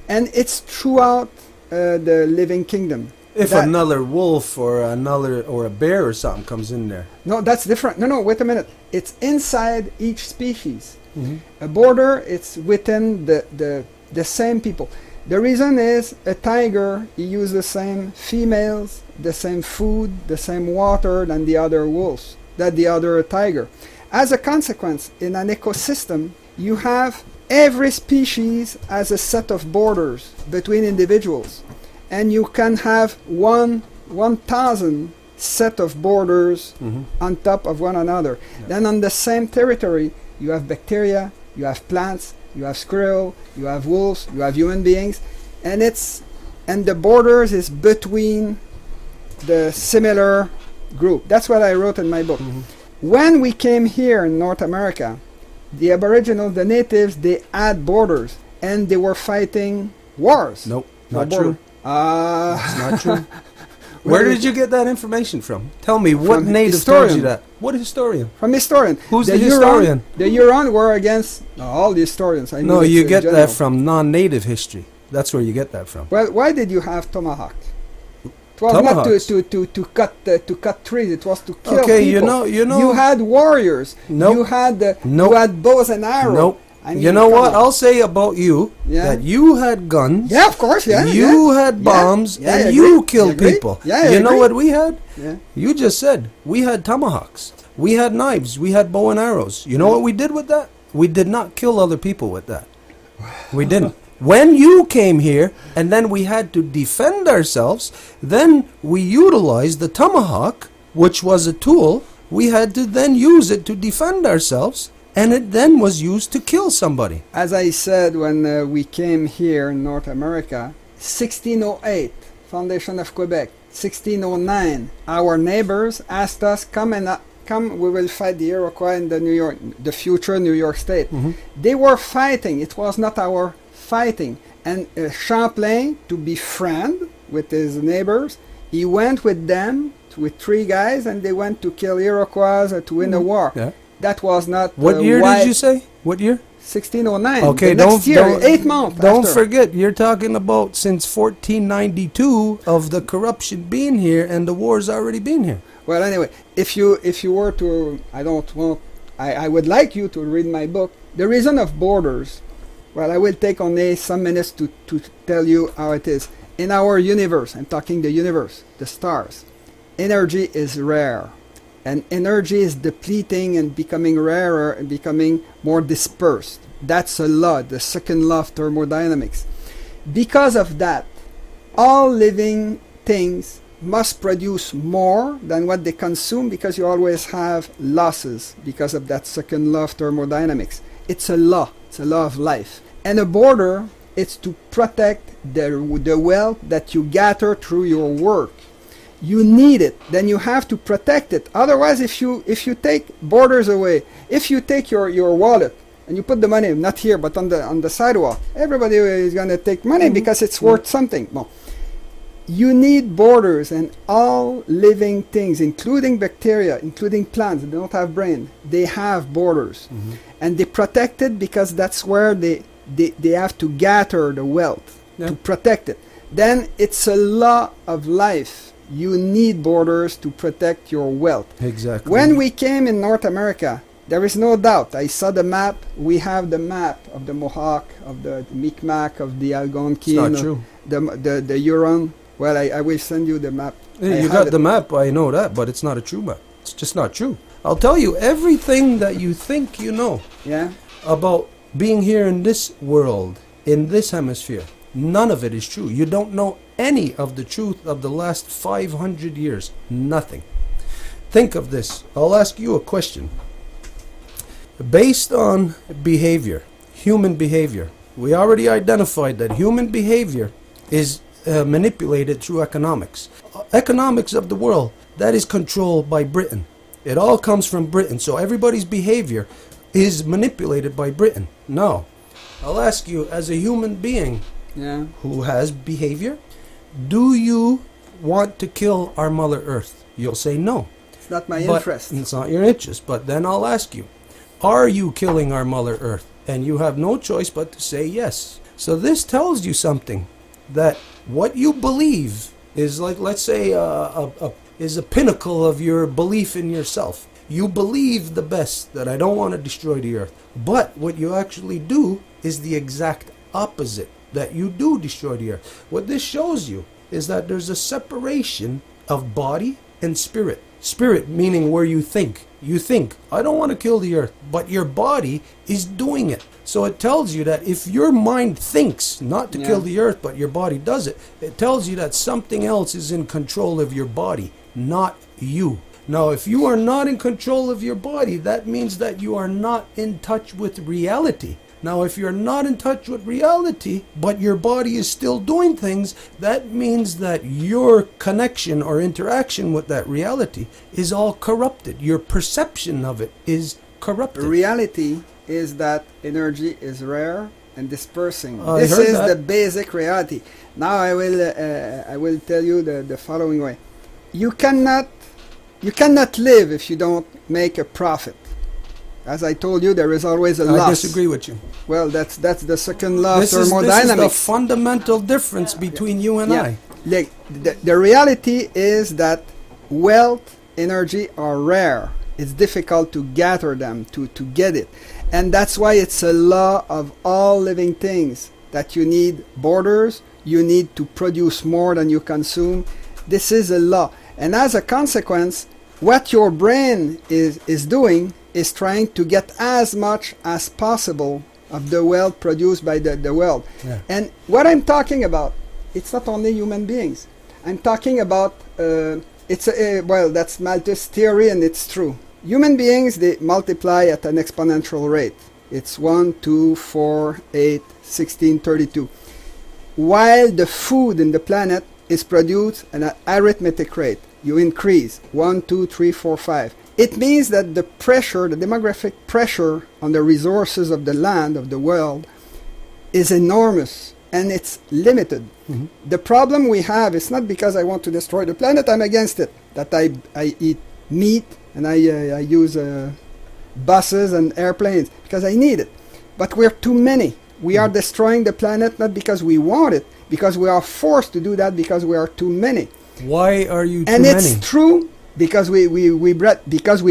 C: And it's throughout the living kingdom.
D: If another wolf or a bear or something comes in there.
C: No, that's different. No, wait a minute. It's inside each species.
D: Mm-hmm.
C: A border, it's within the same people. The reason is a tiger, he uses the same females, the same food, the same water than the other wolves, than the other tiger. As a consequence, in an ecosystem, you have every species as a set of borders between individuals. And you can have 1,000 set of borders on top of one another. Yeah. Then on the same territory, you have bacteria, you have plants, you have squirrel, you have wolves, you have human beings, and the borders is between the similar group. That's what I wrote in my book. When we came here in North America, the Aboriginals, the natives, they had borders and they were fighting wars.
D: Nope, not true. It's not true.
C: Where
D: did you get that information from? Tell me, what native told you that? What historian?
C: From historian.
D: Who's the historian?
C: The Huron were against all the historians.
D: No, you get that from non-native history. That's where you get that from.
C: Well, why did you have tomahawk? It was not to cut trees. It was to kill people.
D: you know.
C: You had warriors.
D: Nope.
C: You had bows and arrows.
D: Nope.
C: I mean,
D: you know what I'll say about you?
C: Yeah.
D: That you had guns.
C: Yeah, of course. Yeah.
D: You had bombs,
C: Yeah,
D: and you killed people.
C: Yeah,
D: you know what we had?
C: Yeah.
D: You just said we had tomahawks. We had knives. We had bow and arrows. You know what we did with that? We did not kill other people with that. We didn't. When you came here, and then we had to defend ourselves, then we utilized the tomahawk, which was a tool. We had to then use it to defend ourselves. And it then was used to kill somebody.
C: As I said when we came here in North America, 1608, foundation of Quebec. 1609, our neighbors asked us, come, we will fight the Iroquois in the future New York State. They were fighting. It was not our fighting. And Champlain, to be friend with his neighbors, he went with them, with 3 guys, and they went to kill Iroquois to win a war.
D: Yeah.
C: That was not...
D: What year did you say? What year?
C: 1609.
D: Okay,
C: the next year, 8 months
D: Don't
C: after.
D: forget, you're talking about since 1492 of the corruption being here, and the war's already been here.
C: Well, anyway, if you were to... I would like you to read my book. The Reason of Borders. Well, I will take only some minutes to tell you how it is. In our universe, I'm talking the universe, the stars, energy is rare. And energy is depleting and becoming rarer and becoming more dispersed. That's a law, the second law of thermodynamics. Because of that, all living things must produce more than what they consume, because you always have losses because of that second law of thermodynamics. It's a law of life. And a border, it's to protect the wealth that you gather through your work. You need it, then you have to protect it. Otherwise, if you take borders away, if you take your wallet and you put the money not here but on the sidewalk, everybody is going to take money because it's worth something. Well, you need borders, and all living things, including bacteria, including plants, they don't have brain, they have borders. And they protect it because that's where they have to gather the wealth to protect it. Then it's a law of life. You need borders to protect your wealth.
D: Exactly.
C: When we came in North America, there is no doubt. I saw the map. We have the map of the Mohawk, of the Mi'kmaq, of the Algonquin,
D: It's not true.
C: the Huron. Well, I will send you the map.
D: Yeah, you got the map, I know that, but it's not a true map. It's just not true. I'll tell you, everything that you think you know about being here in this world, in this hemisphere, none of it is true. You don't know any of the truth of the last 500 years. Nothing. Think of this. I'll ask you a question. Based on behavior, human behavior, we already identified that human behavior is manipulated through economics. Economics of the world, that is controlled by Britain. It all comes from Britain. So everybody's behavior is manipulated by Britain. No. I'll ask you, as a human being who has behavior, do you want to kill our Mother Earth? You'll say no.
C: It's not my interest.
D: It's not your interest. But then I'll ask you, are you killing our Mother Earth? And you have no choice but to say yes. So this tells you something, that what you believe is like, let's say, is a pinnacle of your belief in yourself. You believe the best, that I don't want to destroy the earth. But what you actually do is the exact opposite, that you do destroy the earth. What this shows you is that there's a separation of body and spirit. Spirit meaning where you think. You think, I don't want to kill the earth, but your body is doing it. So it tells you that if your mind thinks not to kill the earth, but your body does it, it tells you that something else is in control of your body, not you. Now, if you are not in control of your body, that means that you are not in touch with reality. Now, if you're not in touch with reality, but your body is still doing things, that means that your connection or interaction with that reality is all corrupted. Your perception of it is corrupted.
C: Reality is that energy is rare and dispersing. This is the basic reality. Now I will tell you the following way. You cannot live if you don't make a profit. As I told you, there is always a loss.
D: I disagree with you.
C: Well, that's the second law of thermodynamics.
D: This is the fundamental difference between you and I.
C: Like, the reality is that wealth, energy are rare. It's difficult to gather them, to get it. And that's why it's a law of all living things, that you need borders, you need to produce more than you consume. This is a law. And as a consequence, what your brain is doing is trying to get as much as possible of the wealth produced by the world. Yeah. And what I'm talking about, it's not only human beings. I'm talking about, that's Malthus' theory, and it's true. Human beings, they multiply at an exponential rate. It's 1, 2, 4, 8, 16, 32. While the food in the planet is produced at an arithmetic rate. You increase 1, 2, 3, 4, 5. It means that the pressure, the demographic pressure on the resources of the land, of the world, is enormous and it's limited.
D: Mm-hmm.
C: The problem we have is not because I want to destroy the planet, I'm against it, that I eat meat and I use buses and airplanes, because I need it. But we're too many. We are destroying the planet not because we want it, because we are forced to do that because we are too many.
D: Why are you too
C: and
D: many?
C: It's true because we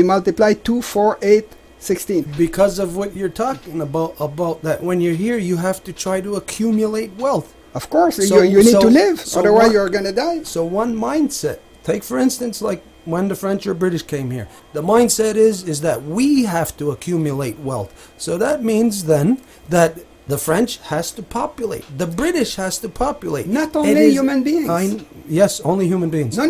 C: multiply 2, 4, 8, 16.
D: Because of what you're talking about that when you're here, you have to try to accumulate wealth.
C: Of course,
D: So-
C: you need to live,
D: so
C: otherwise
D: what-
C: you're going to die.
D: So one mindset, take for instance, like when the French or British came here, the mindset is that we have to accumulate wealth. So that means then that the French has to populate, the British has to populate.
C: Not only human beings.
D: Yes, only human beings.
C: No.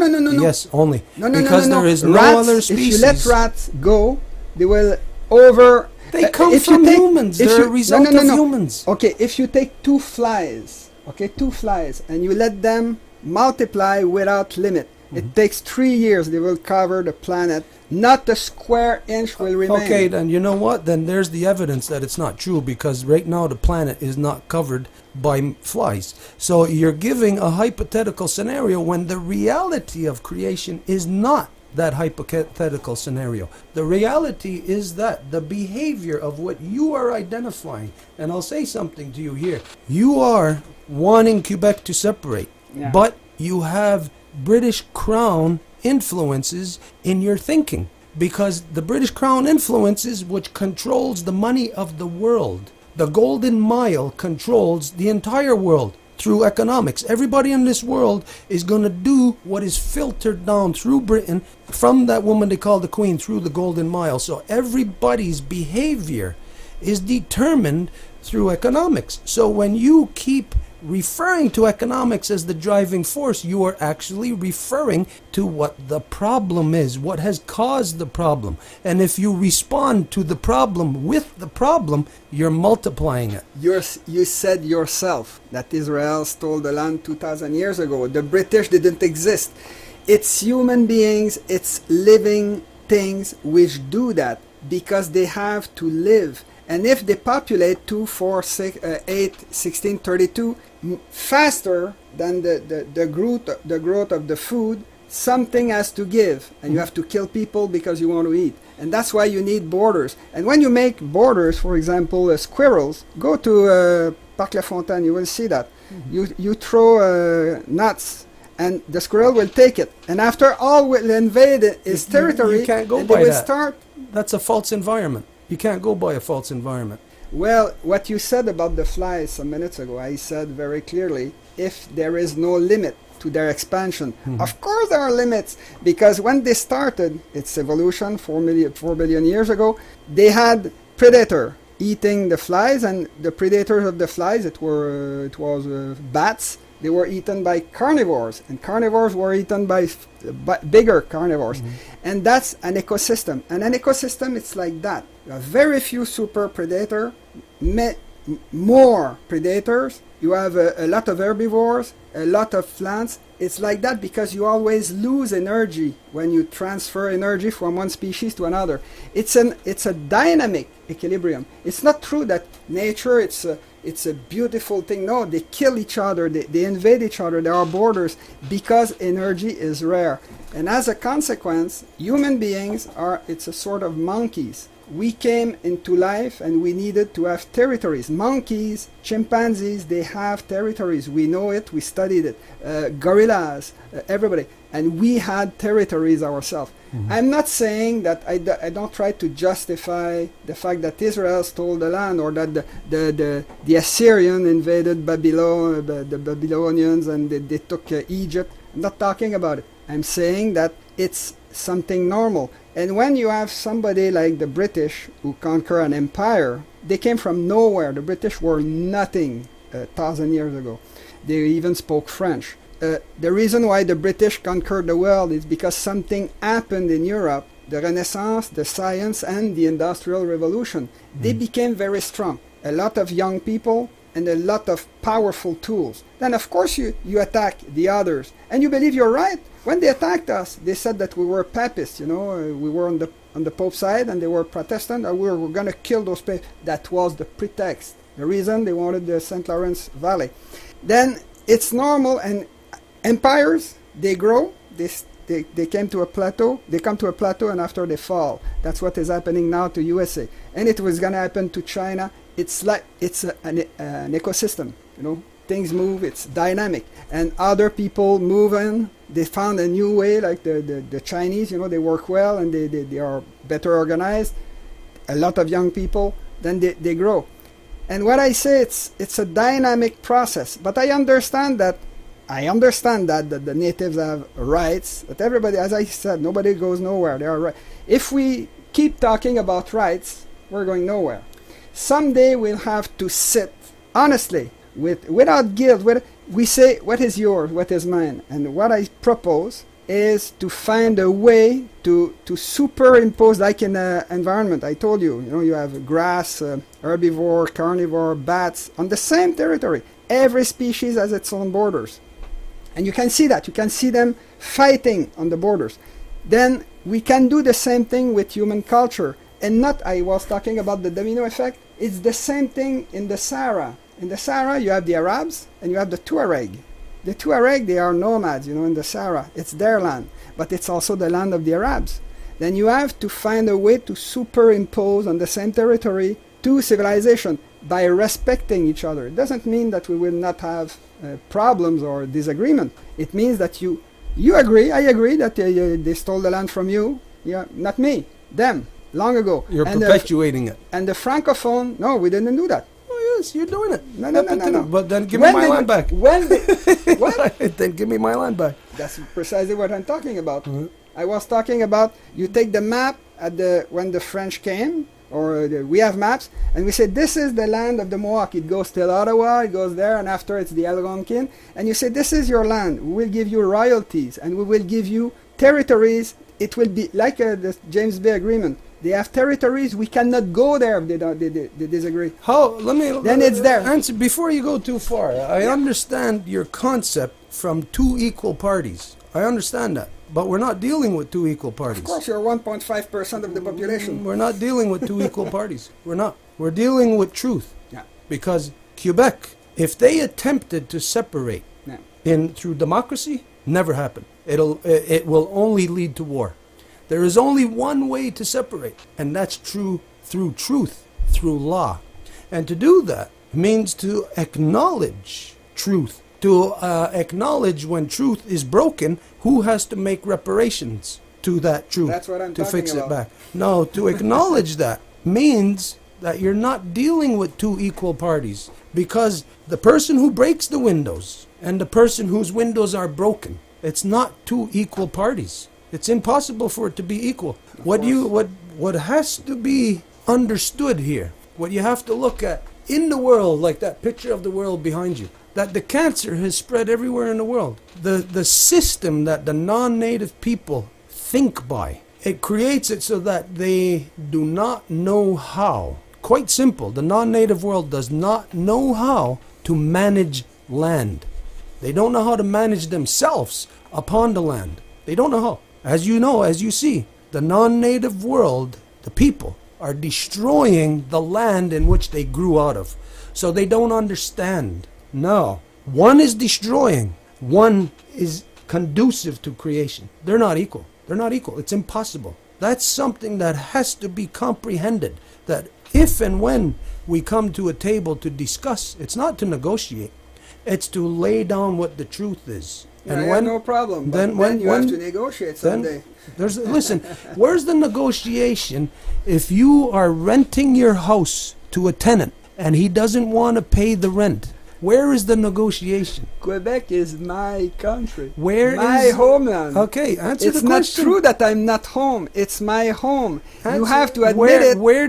D: Yes, only.
C: No,
D: because there is no
C: rats,
D: other species.
C: If you let rats go, they will over...
D: They come
C: if you
D: from
C: take-
D: humans.
C: if
D: They're
C: you-
D: a result of humans.
C: Okay, if you take two flies, and you let them multiply without limit, it takes 3 years, they will cover the planet. Not a square inch will remain.
D: Okay, then you know what? Then there's the evidence that it's not true, because right now the planet is not covered by flies. So you're giving a hypothetical scenario when the reality of creation is not that hypothetical scenario. The reality is that the behavior of what you are identifying, and I'll say something to you here. You are wanting Quebec to separate,
C: Yeah.
D: but you have British Crown influences in your thinking, because the British Crown influences which controls the money of the world. The Golden Mile controls the entire world through economics. Everybody in this world is going to do what is filtered down through Britain from that woman they call the Queen through the Golden Mile. So everybody's behavior is determined through economics. So when you keep referring to economics as the driving force, you are actually referring to what the problem is, what has caused the problem. And if you respond to the problem with the problem, you're multiplying it.
C: You said yourself that Israel stole the land 2,000 years ago. The British didn't exist. It's human beings, it's living things which do that because they have to live. And if they populate 2, 4, 6, 8, 16, 32 faster than the growth of the food, something has to give. And you have to kill people because you want to eat. And that's why you need borders. And when you make borders, for example, squirrels, go to Parc La Fontaine, you will see that. You throw nuts, and the squirrel will take it. And after all will invade its territory,
D: you can't go
C: and
D: by
C: they will
D: that.
C: start.
D: That's a false environment. You can't go by a false environment.
C: Well, what you said about the flies some minutes ago, I said very clearly, if there is no limit to their expansion. Of course there are limits, because when they started its evolution 4 billion years ago, they had predator eating the flies, and the predators of the flies, it was bats. They were eaten by carnivores, and carnivores were eaten by bigger carnivores. And that's an ecosystem. And an ecosystem, it's like that. You have very few super predators, more predators. You have a lot of herbivores, a lot of plants. It's like that because you always lose energy when you transfer energy from one species to another. It's a dynamic equilibrium. It's not true that nature, it's a beautiful thing. No, they kill each other, they invade each other, there are borders because energy is rare. And as a consequence, human beings it's a sort of monkeys. We came into life and we needed to have territories. Monkeys, chimpanzees, they have territories. We know it, we studied it. Gorillas, everybody. And we had territories ourselves. I'm not saying that I don't try to justify the fact that Israel stole the land, or that the Assyrian invaded Babylon, the Babylonians, and they took Egypt. I'm not talking about it. I'm saying that it's something normal. And when you have somebody like the British who conquer an empire, they came from nowhere. The British were nothing 1,000 years ago. They even spoke French. The reason why the British conquered the world is because something happened in Europe, the Renaissance, the science, and the Industrial Revolution. They became very strong. A lot of young people and a lot of powerful tools. Then of course you attack the others. And you believe you're right. When they attacked us, they said that we were Papists, we were on the Pope side and they were Protestant, and we were going to kill those Papists. That was the pretext. The reason they wanted the St. Lawrence Valley. Then it's normal, and empires, they grow, they came to a plateau, they come to a plateau and after they fall. That's what is happening now to USA. And it was going to happen to China. It's like, it's an ecosystem, things move, it's dynamic. And other people move in, they found a new way, like the Chinese, they work well and they are better organized. A lot of young people, then they grow. And what I say, it's a dynamic process. But I understand that the natives have rights, but everybody, as I said, nobody goes nowhere. They are right. If we keep talking about rights, we're going nowhere. Someday we'll have to sit honestly, without guilt. We say, what is yours, what is mine? And what I propose is to find a way to superimpose, like in an environment. I told you, you have grass, herbivore, carnivore, bats on the same territory. Every species has its own borders. And you can see that. You can see them fighting on the borders. Then we can do the same thing with human culture. And I was talking about the domino effect. It's the same thing in the Sahara. In the Sahara, you have the Arabs and you have the Tuareg. The Tuareg, they are nomads, in the Sahara. It's their land, but it's also the land of the Arabs. Then you have to find a way to superimpose on the same territory two civilizations by respecting each other. It doesn't mean that we will not have problems or disagreement. It means that you agree, I agree that they stole the land from you. Yeah, not me, them, long ago.
D: You're perpetuating it.
C: And the Francophone, no, we didn't do that.
D: You're doing it.
C: No.
D: But then give me my land back.
C: What?
D: Then give me my land back.
C: That's precisely what I'm talking about. I was talking about, you take the map when the French came, or we have maps, and we say this is the land of the Mohawk. It goes till Ottawa, it goes there, and after it's the Algonquin. And you say this is your land. We will give you royalties, and we will give you territories. It will be like the James Bay Agreement. They have territories. We cannot go there if they disagree.
D: Then
C: it's there.
D: Answer before you go too far. I understand your concept from two equal parties. I understand that. But we're not dealing with two equal parties.
C: Of course, you're 1.5% of the population.
D: We're not dealing with two equal parties. We're not. We're dealing with truth.
C: Yeah.
D: Because Quebec, if they attempted to separate through democracy, never happen. It will only lead to war. There is only one way to separate, and that's through truth, through law. And to do that means to acknowledge truth, to acknowledge when truth is broken, who has to make reparations to that truth.
C: That's what I'm
D: to
C: talking
D: fix
C: about.
D: It back. No, to acknowledge that means that you're not dealing with two equal parties, because the person who breaks the windows and the person whose windows are broken, it's not two equal parties. It's impossible for it to be equal. What has to be understood here, what you have to look at in the world, like that picture of the world behind you, that the cancer has spread everywhere in the world. The system that the non-native people think by, it creates it so that they do not know how. Quite simple. The non-native world does not know how to manage land. They don't know how to manage themselves upon the land. They don't know how. As you know, as you see, the non-native world, the people, are destroying the land in which they grew out of. So they don't understand. No. One is destroying. One is conducive to creation. They're not equal. They're not equal. It's impossible. That's something that has to be comprehended. That if and when we come to a table to discuss, it's not to negotiate. It's to lay down what the truth is.
C: And I have no problem. But then you have to negotiate someday.
D: Listen, where's the negotiation if you are renting your house to a tenant and he doesn't want to pay the rent? Where is the negotiation?
C: Quebec is my country.
D: Where
C: my
D: is
C: homeland?
D: Okay, answer
C: it's
D: the question.
C: It's not true that I'm not home. It's my home. You have to admit it.
D: Where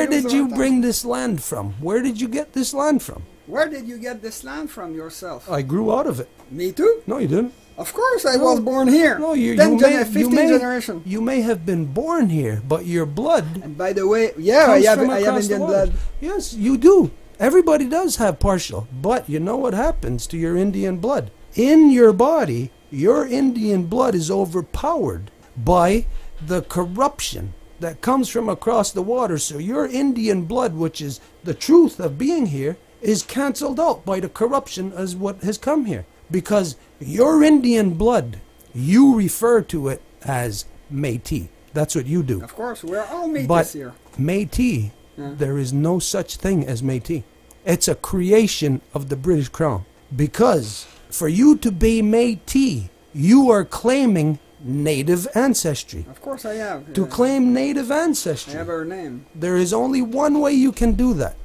D: did you bring this land from? Where did you get this land from?
C: Where did you get this land from yourself?
D: I grew out of it.
C: Me too?
D: No, you didn't.
C: Of course, I was born here.
D: No, you
C: generation.
D: You may have been born here, but your blood.
C: And by the way, I have Indian blood.
D: Yes, you do. Everybody does have partial, but you know what happens to your Indian blood? In your body, your Indian blood is overpowered by the corruption that comes from across the water. So your Indian blood, which is the truth of being here, is cancelled out by the corruption as what has come here. Because your Indian blood, you refer to it as Métis. That's what you do.
C: Of course, we're all Métis
D: But
C: here.
D: Métis, there is no such thing as Métis. It's a creation of the British Crown. Because for you to be Métis, you are claiming native ancestry.
C: Of course I have.
D: To claim native
C: I
D: ancestry,
C: have her name.
D: there is only one way you can do that.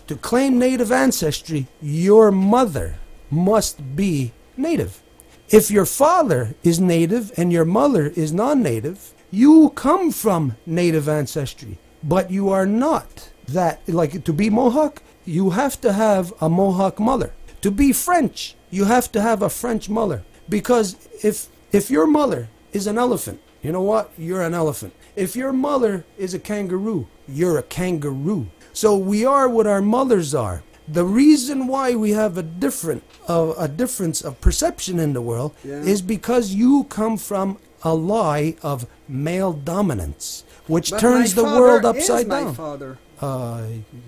D: To claim native ancestry, your mother must be native. If your father is native and your mother is non-native, you come from native ancestry, but you are not that. Like, to be Mohawk, you have to have a Mohawk mother. To be French, you have to have a French mother. Because if your mother is an elephant, you know what? You're an elephant. If your mother is a kangaroo, you're a kangaroo. So we are what our mothers are. The reason why we have a difference of perception in the world is because you come from a lie of male dominance, which
C: But
D: turns
C: my
D: the
C: father
D: world
C: is
D: upside
C: my
D: down.
C: father.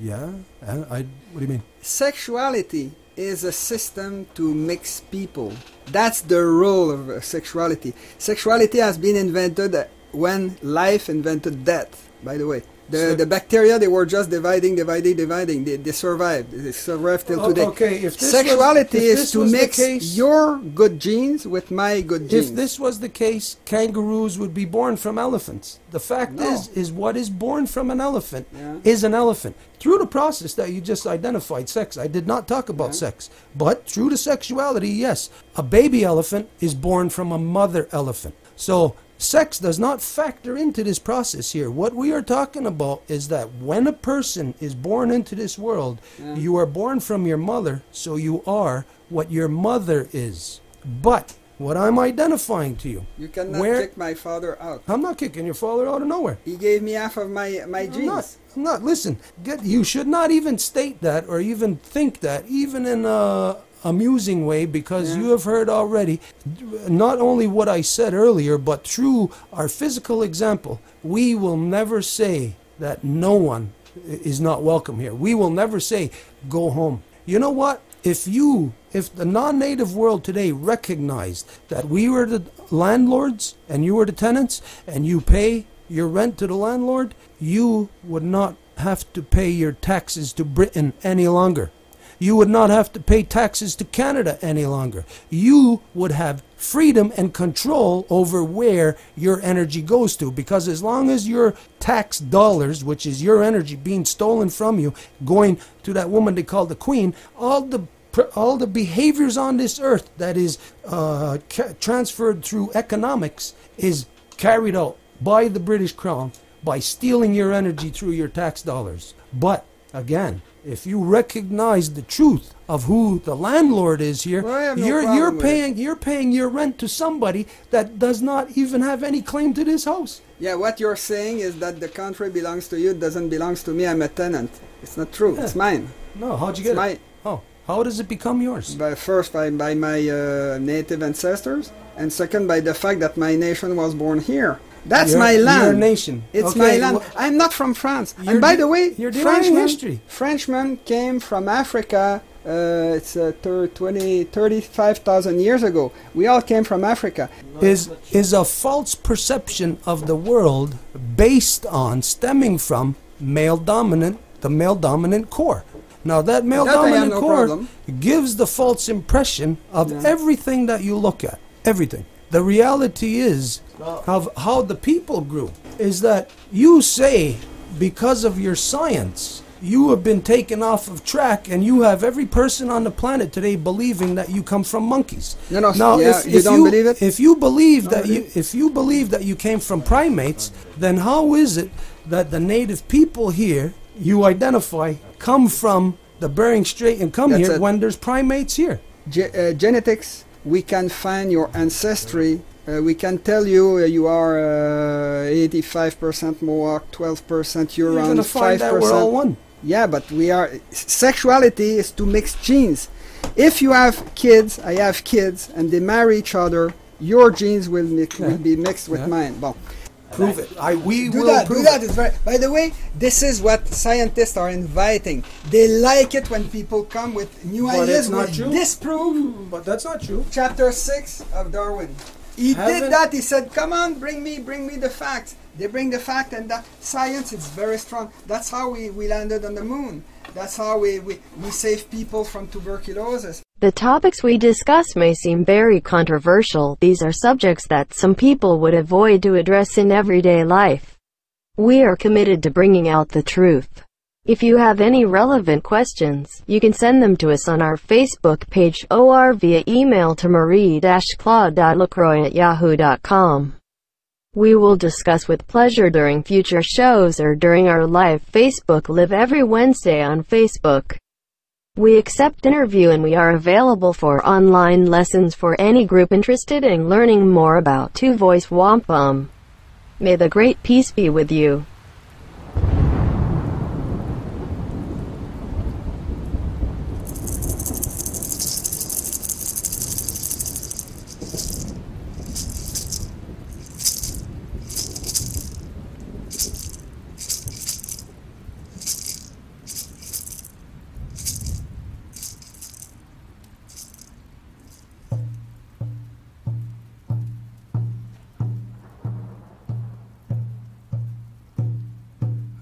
D: Yeah. What do you mean?
C: Sexuality is a system to mix people. That's the role of sexuality. Sexuality has been invented when life invented death, by the way. The bacteria, they were just dividing. They survived. They survived till today.
D: Okay, if this
C: Sexuality
D: was, if
C: is
D: this
C: to
D: was the
C: mix
D: case,
C: your good genes with my good genes.
D: If this was the case, kangaroos would be born from elephants. The fact is what is born from an elephant is an elephant. Through the process that you just identified, sex, I did not talk about sex, but through the sexuality, yes, a baby elephant is born from a mother elephant. So sex does not factor into this process here. What we are talking about is that when a person is born into this world, you are born from your mother, so you are what your mother is. But what I'm identifying to you,
C: You cannot kick my father out.
D: I'm not kicking your father out of nowhere.
C: He gave me half of my genes.
D: I'm not. Listen, you should not even state that or even think that, even in a amusing way, because you have heard already not only what I said earlier, but through our physical example, we will never say that no one is not welcome here. We will never say go home. You know what? If the non-native world today recognized that we were the landlords and you were the tenants and you pay your rent to the landlord, you would not have to pay your taxes to Britain any longer. You would not have to pay taxes to Canada any longer. You would have freedom and control over where your energy goes to, because as long as your tax dollars, which is your energy being stolen from you, going to that woman they call the Queen, all the behaviors on this earth that is transferred through economics is carried out by the British Crown by stealing your energy through your tax dollars. But again, if you recognize the truth of who the landlord is here, you're paying your rent to somebody that does not even have any claim to this house.
C: Yeah, what you're saying is that the country belongs to you, it doesn't belong to me, I'm a tenant. It's not true, it's mine.
D: No, how'd you get it? Oh, how does it become yours?
C: First by my native ancestors, and second by the fact that my nation was born here. That's my land.
D: Your nation.
C: It's my land. I'm not from France. And by the way, Frenchmen came from Africa. It's 35,000 years ago. We all came from Africa.
D: Is a false perception of the world based on stemming from the male dominant core. Now that male dominant core gives the false impression of everything that you look at. Everything. The reality is of how the people grew is that you say because of your science you have been taken off of track, and you have every person on the planet today believing that you come from monkeys.
C: Now, if you don't believe it?
D: If you believe that you came from primates, then how is it that the native people here you identify come from the Bering Strait and come here when there's primates here?
C: Genetics. We can find your ancestry. We can tell you you are 85% Mohawk, 12% Huron, 5%.
D: You're going to find that we're all one.
C: Yeah, but sexuality is to mix genes. If you have kids, I have kids, and they marry each other, your genes will be mixed with mine. Bon.
D: Prove it. We
C: do
D: will
C: that.
D: prove
C: Do that.
D: it.
C: It's very. By the way, this is what scientists are inviting. They like it when people come with new
D: But
C: ideas.
D: it's not
C: With
D: true.
C: disprove.
D: But that's not true.
C: Chapter 6 of Darwin. He did that. He said, "Come on, bring me the facts." They bring the fact, and that science is very strong. That's how we landed on the moon. That's how we save people from tuberculosis.
F: The topics we discuss may seem very controversial. These are subjects that some people would avoid to address in everyday life. We are committed to bringing out the truth. If you have any relevant questions, you can send them to us on our Facebook page or via email to marie-claude.lacroix@yahoo.com. We will discuss with pleasure during future shows or during our live Facebook Live every Wednesday on Facebook. We accept interview and we are available for online lessons for any group interested in learning more about two-voice Wampum. May the great peace be with you.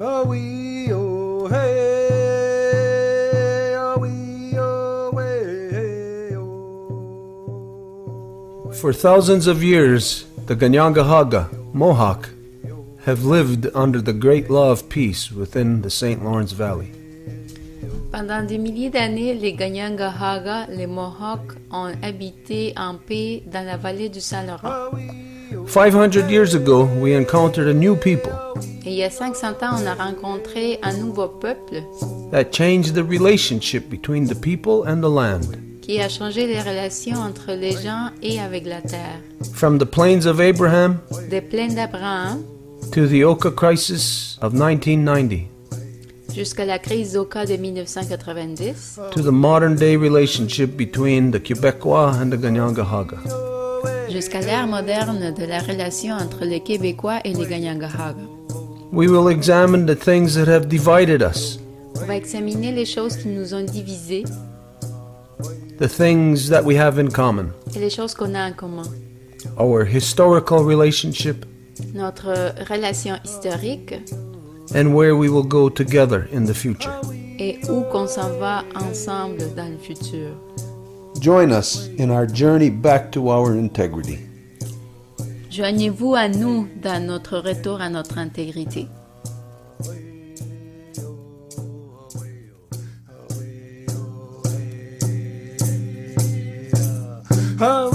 D: Oh, we, oh, hey, oh, we, oh, hey, oh. For thousands of years, the Kahnawà, Mohawk, have lived under the great law of peace within the St. Lawrence Valley.
A: Pendant des milliers d'années, les Kahnawà, les Mohawks, ont habité en paix dans la vallée du Saint-Laurent.
D: 500 years ago, we encountered a new people
A: Et il y a 500 ans, on a rencontré un nouveau peuple
D: that changed the relationship between the people and the land.
A: qui a changé les relations entre les gens et avec la terre.
D: From the plains of Abraham
A: Des plaines d'Abraham
D: to the Oka crisis of 1990,
A: jusqu'à la crise d'Oka de 1990,
D: to the modern day relationship between the Quebecois and the Kahnawà.
A: jusqu'à l'ère moderne de la relation entre les Québécois et les Kahnawà.
D: We will examine the things that have divided us,
A: On va examiner les choses qui nous ont divisés
D: the things that we have in common,
A: et les choses qu'on a en commun.
D: our historical relationship,
A: Notre relation historique
D: and where we will go together in the future.
A: et où qu'on s'en va ensemble dans le futur.
D: Join us in our journey back to our integrity.
A: Joignez-vous à nous dans notre retour à notre intégrité.
D: Oh,